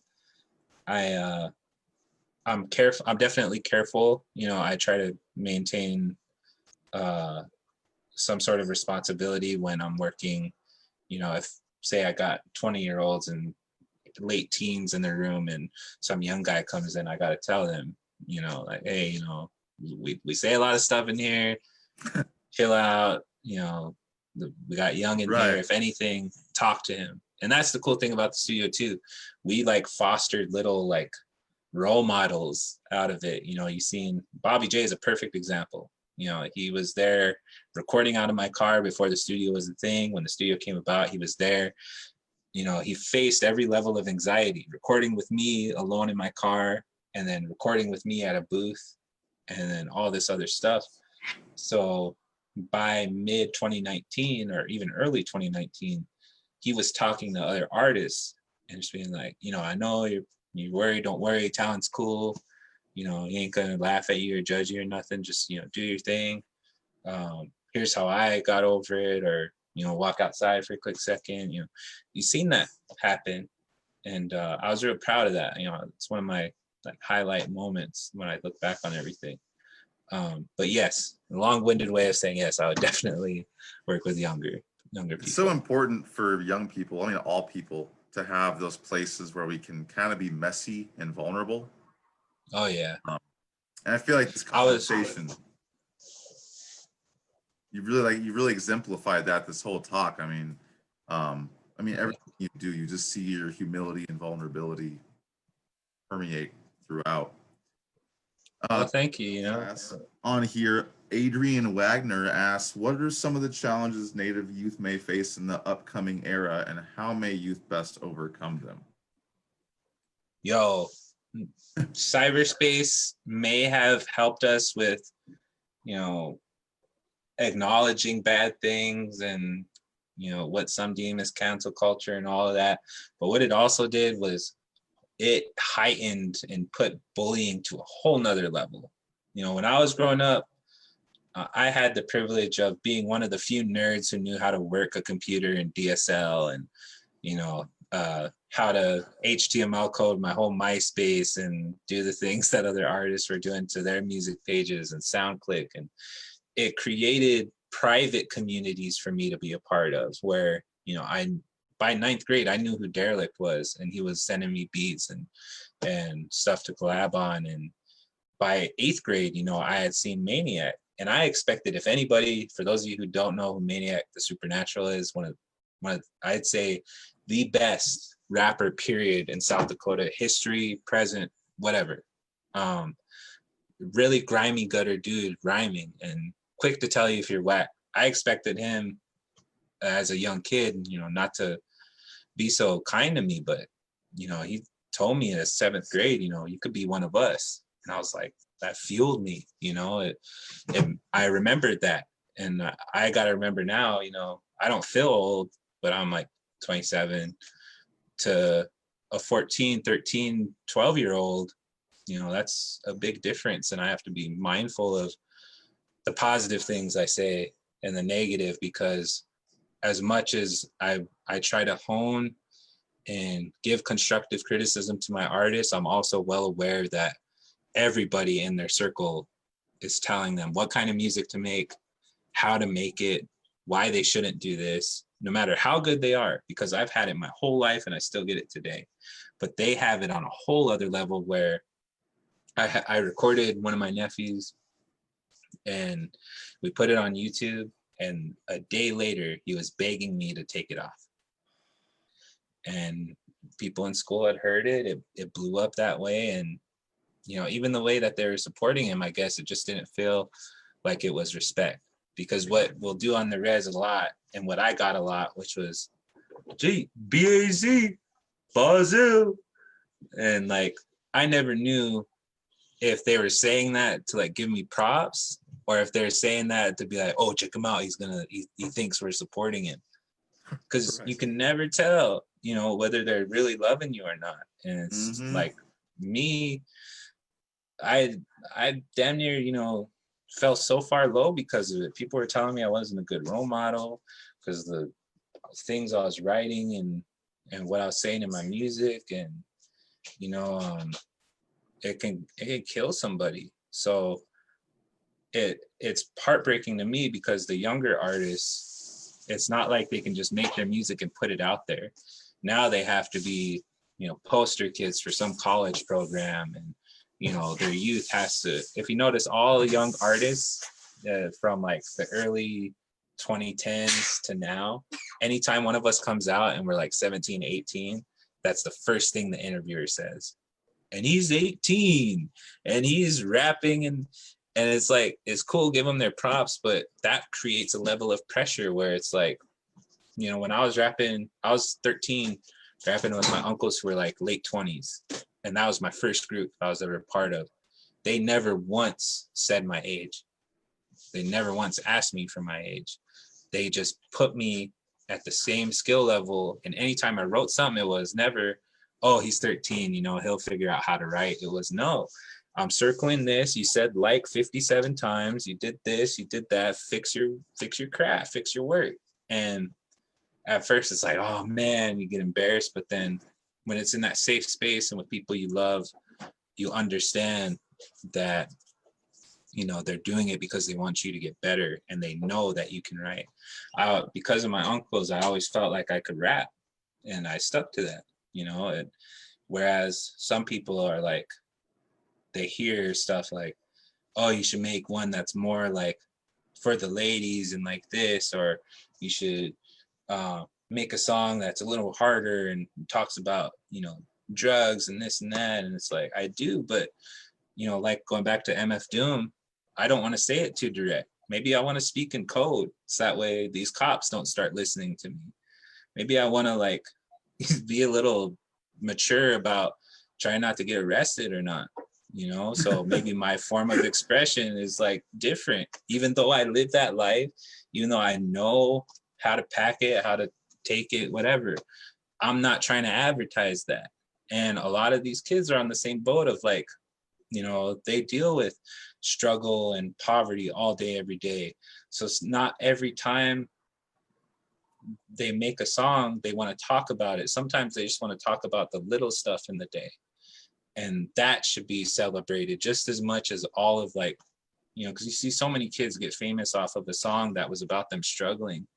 careful. I'm definitely careful. You know, I try to maintain some sort of responsibility when I'm working. You know, if say I got 20-year-olds and late teens in their room and some young guy comes in, I got to tell them, you know, like, hey, you know, we say a lot of stuff in here, chill out, you know, we got Young in here. If anything, talk to him. And that's the cool thing about the studio too. We like fostered little like role models out of it. You know, you seen Bobby J is a perfect example. You know, he was there recording out of my car before the studio was a thing. When the studio came about, he was there. You know, he faced every level of anxiety, recording with me alone in my car, and then recording with me at a booth, and then all this other stuff. So by mid 2019 or even early 2019, he was talking to other artists and just being like, you know, I know you're worried, don't worry, talent's cool. You know, he ain't gonna laugh at you or judge you or nothing. Just, you know, do your thing. Here's how I got over it, or, you know, walk outside for a quick second. You know, you've seen that happen. And I was real proud of that. You know, it's one of my like highlight moments when I look back on everything. But yes, a long-winded way of saying yes, I would definitely work with younger people. It's so important for young people, I mean, all people, to have those places where we can kind of be messy and vulnerable. Oh yeah. And I feel like this conversation, you really exemplified that this whole talk. I mean, everything you do, you just see your humility and vulnerability permeate throughout. Well, thank you. You know, on here, Adrian Wagner asks, what are some of the challenges Native youth may face in the upcoming era, and how may youth best overcome them? Yo, cyberspace may have helped us with, you know, acknowledging bad things and, you know, what some deem as cancel culture and all of that. But what it also did was it heightened and put bullying to a whole nother level. You know, when I was growing up, I had the privilege of being one of the few nerds who knew how to work a computer in DSL and, you know, how to HTML code my whole MySpace and do the things that other artists were doing to their music pages and SoundClick. And it created private communities for me to be a part of where, you know, by ninth grade, I knew who Derelict was, and he was sending me beats and stuff to collab on. And by eighth grade, you know, I had seen Maniac, and I expected, if anybody, for those of you who don't know who Maniac the Supernatural is, one of I'd say the best rapper period in South Dakota history, present, whatever. Really grimy gutter dude, rhyming and quick to tell you if you're whack. I expected him as a young kid, you know, not to be so kind to me, but, you know, he told me in seventh grade, you know, you could be one of us. And I was like, that fueled me, you know, I remembered that. And I got to remember now, you know, I don't feel old, but I'm like 27 to a 14, 13, 12-year-old, you know, that's a big difference. And I have to be mindful of the positive things I say and the negative, because as much as I try to hone and give constructive criticism to my artists, I'm also well aware that everybody in their circle is telling them what kind of music to make, how to make it, why they shouldn't do this, no matter how good they are, because I've had it my whole life and I still get it today. But they have it on a whole other level where I recorded one of my nephews and we put it on YouTube, and a day later he was begging me to take it off. And people in school had heard it. It blew up that way. And, you know, even the way that they were supporting him, I guess it just didn't feel like it was respect. Because what we'll do on the res a lot, and what I got a lot, which was, gee, B-A-Z, Bazille. And like, I never knew if they were saying that to like give me props, or if they're saying that to be like, oh, check him out, he thinks we're supporting him. Because you can never tell, you know, whether they're really loving you or not. And it's like me, I damn near, you know, fell so far low because of it. People were telling me I wasn't a good role model because the things I was writing and what I was saying in my music, and, you know, it can kill somebody. So it's heartbreaking to me, because the younger artists, it's not like they can just make their music and put it out there. Now they have to be, you know, poster kids for some college program, and, you know, their youth has to, if you notice all young artists from like the early 2010s to now, anytime one of us comes out and we're like 17, 18, that's the first thing the interviewer says. And he's 18 and he's rapping, and it's like, it's cool, give them their props, but that creates a level of pressure where it's like, you know, when I was rapping, I was 13, rapping with my uncles who were like late 20s. And that was my first group I was ever a part of. They never once said my age. They never once asked me for my age. They just put me at the same skill level. And anytime I wrote something, it was never, oh, he's 13, you know, he'll figure out how to write. It was, no, I'm circling this. You said like 57 times. You did this, you did that. Fix your craft, fix your work. And at first it's like, oh man, you get embarrassed. But then when it's in that safe space and with people you love, you understand that, you know, they're doing it because they want you to get better and they know that you can write. Because of my uncles, I always felt like I could rap, and I stuck to that, you know. Whereas some people are like, they hear stuff like, oh, you should make one that's more like for the ladies and like this, or you should make a song that's a little harder and talks about, you know, drugs and this and that. And it's like, I do, but, you know, like going back to MF Doom, I don't want to say it too direct. Maybe I want to speak in code, so that way these cops don't start listening to me. Maybe I want to like be a little mature about trying not to get arrested or not, you know. So maybe my form of expression is like different, even though I live that life, even though I know how to pack it, how to take it, whatever. I'm not trying to advertise that. And a lot of these kids are on the same boat of like, you know, they deal with struggle and poverty all day, every day. So it's not every time they make a song, they want to talk about it. Sometimes they just want to talk about the little stuff in the day. And that should be celebrated just as much as all of like, you know, because you see so many kids get famous off of a song that was about them struggling.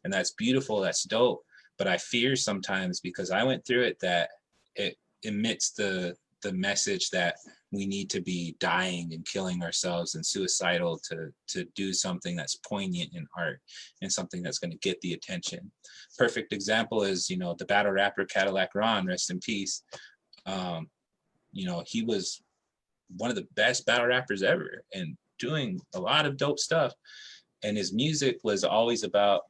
And that's beautiful, that's dope. But I fear sometimes, because I went through it, that it emits the message that we need to be dying and killing ourselves and suicidal to do something that's poignant in art and something that's going to get the attention. Perfect example is, you know, the battle rapper Cadillac Ron, rest in peace. You know, he was one of the best battle rappers ever and doing a lot of dope stuff. And his music was always about,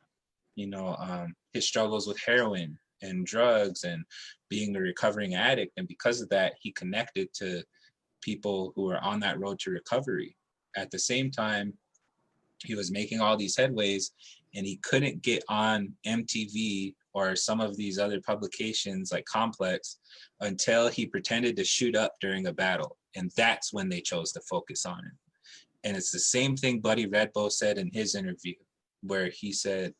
you know, his struggles with heroin and drugs and being a recovering addict. And because of that, he connected to people who were on that road to recovery. At the same time, he was making all these headways, and he couldn't get on MTV or some of these other publications like Complex until he pretended to shoot up during a battle. And that's when they chose to focus on him. And it's the same thing Buddy Redbow said in his interview, where he said,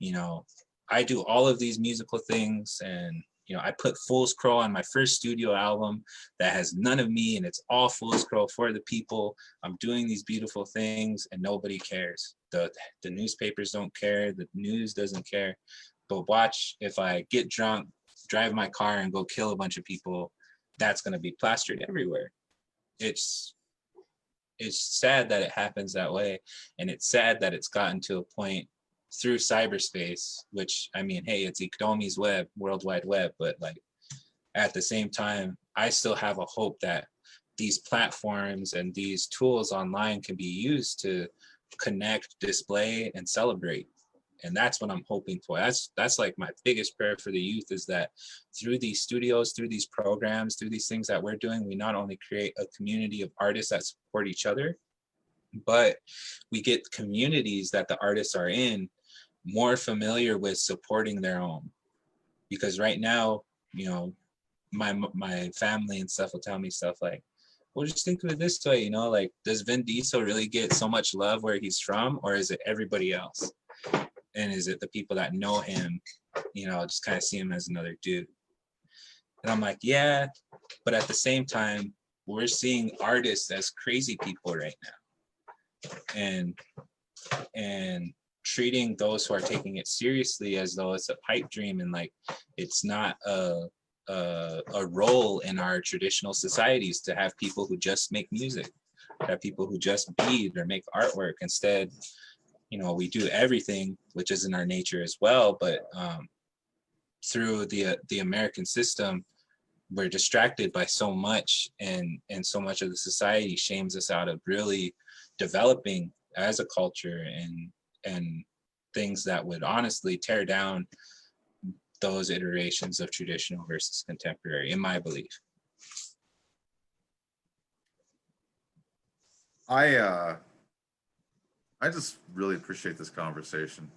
you know, I do all of these musical things, and, you know, I put Fool's Crow on my first studio album that has none of me, and it's all Fool's Crow for the people. I'm doing these beautiful things and nobody cares. The newspapers don't care, the news doesn't care. But watch, if I get drunk, drive my car and go kill a bunch of people, that's going to be plastered everywhere. It's sad that it happens that way. And it's sad that it's gotten to a point through cyberspace, which, I mean, hey, it's Iktomi's web, World Wide Web, but like at the same time, I still have a hope that these platforms and these tools online can be used to connect, display, and celebrate. And that's what I'm hoping for. That's like my biggest prayer for the youth, is that through these studios, through these programs, through these things that we're doing, we not only create a community of artists that support each other, but we get communities that the artists are in more familiar with supporting their own. Because right now, you know, my family and stuff will tell me stuff like, well, just think of it this way, you know, like, does Vin Diesel really get so much love where he's from, or is it everybody else? And is it the people that know him, you know, just kind of see him as another dude? And I'm like, yeah, but at the same time, we're seeing artists as crazy people right now. And treating those who are taking it seriously as though it's a pipe dream, and like it's not a a role in our traditional societies to have people who just make music, have people who just bead or make artwork. Instead, you know, we do everything, which is in our nature as well, but through the American system, we're distracted by so much, and so much of the society shames us out of really developing as a culture, and things that would honestly tear down those iterations of traditional versus contemporary, in my belief. I just really appreciate this conversation.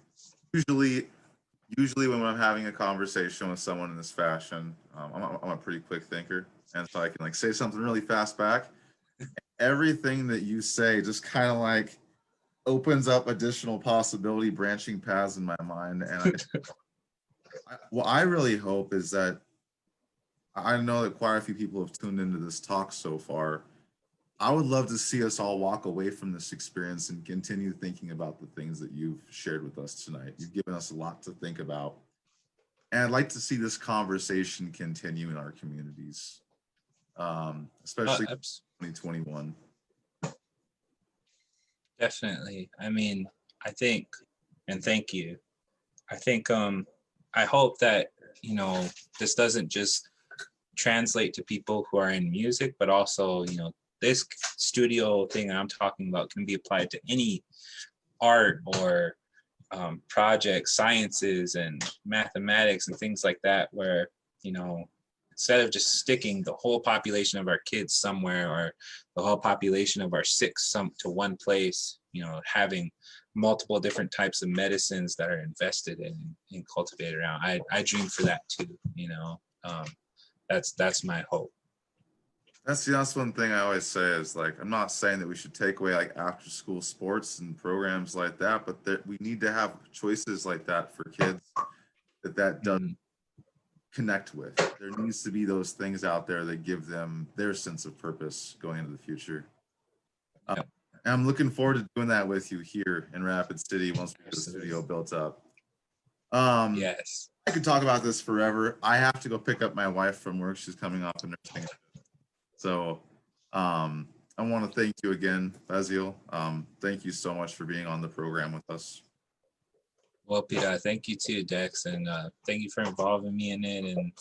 Usually when I'm having a conversation with someone in this fashion, I'm a pretty quick thinker, and so I can like say something really fast back. Everything that you say just kind of like opens up additional possibility, branching paths in my mind. And what I really hope is that, I know that quite a few people have tuned into this talk so far. I would love to see us all walk away from this experience and continue thinking about the things that you've shared with us tonight. You've given us a lot to think about. And I'd like to see this conversation continue in our communities, especially 2021. Definitely. I mean, I think, and thank you. I think, I hope that, you know, this doesn't just translate to people who are in music, but also, you know, this studio thing I'm talking about can be applied to any art or projects, sciences and mathematics and things like that, where, you know, instead of just sticking the whole population of our kids somewhere, or the whole population of our sick to one place, you know, having multiple different types of medicines that are invested in and cultivated around. I dream for that too, you know. That's my hope. That's one thing I always say is, like, I'm not saying that we should take away like after school sports and programs like that, but that we need to have choices like that for kids that doesn't connect with. There needs to be those things out there that give them their sense of purpose going into the future. Yep. And I'm looking forward to doing that with you here in Rapid City once we get the studio built up. Yes. I could talk about this forever. I have to go pick up my wife from work. She's coming off a nursing. So I want to thank you again, Bazille. Thank you so much for being on the program with us. Well, Peter, thank you too, Dex, and thank you for involving me in it and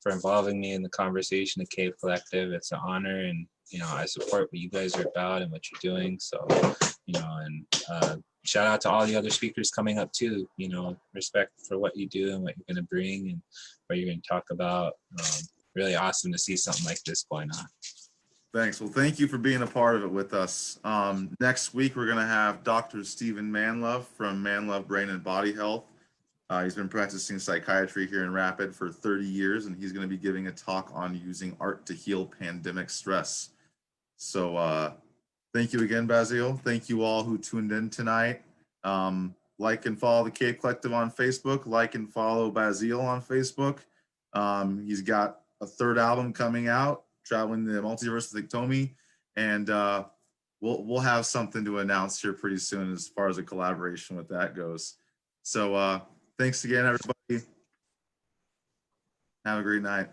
for involving me in the conversation of Cave Collective. It's an honor, and, you know, I support what you guys are about and what you're doing. So, you know, and shout out to all the other speakers coming up too. You know, respect for what you do and what you're going to bring and what you're going to talk about. Really awesome to see something like this going on. Thanks. Well, thank you for being a part of it with us. Next week, we're going to have Dr. Stephen Manlove from Manlove Brain and Body Health. He's been practicing psychiatry here in Rapid for 30 years, and he's going to be giving a talk on using art to heal pandemic stress. So thank you again, Bazille. Thank you all who tuned in tonight. Like and follow the Cave Collective on Facebook. Like and follow Bazille on Facebook. He's got a third album coming out, traveling the Multiverse with Iktomi, and we'll have something to announce here pretty soon as far as a collaboration with that goes. So thanks again, everybody. Have a great night.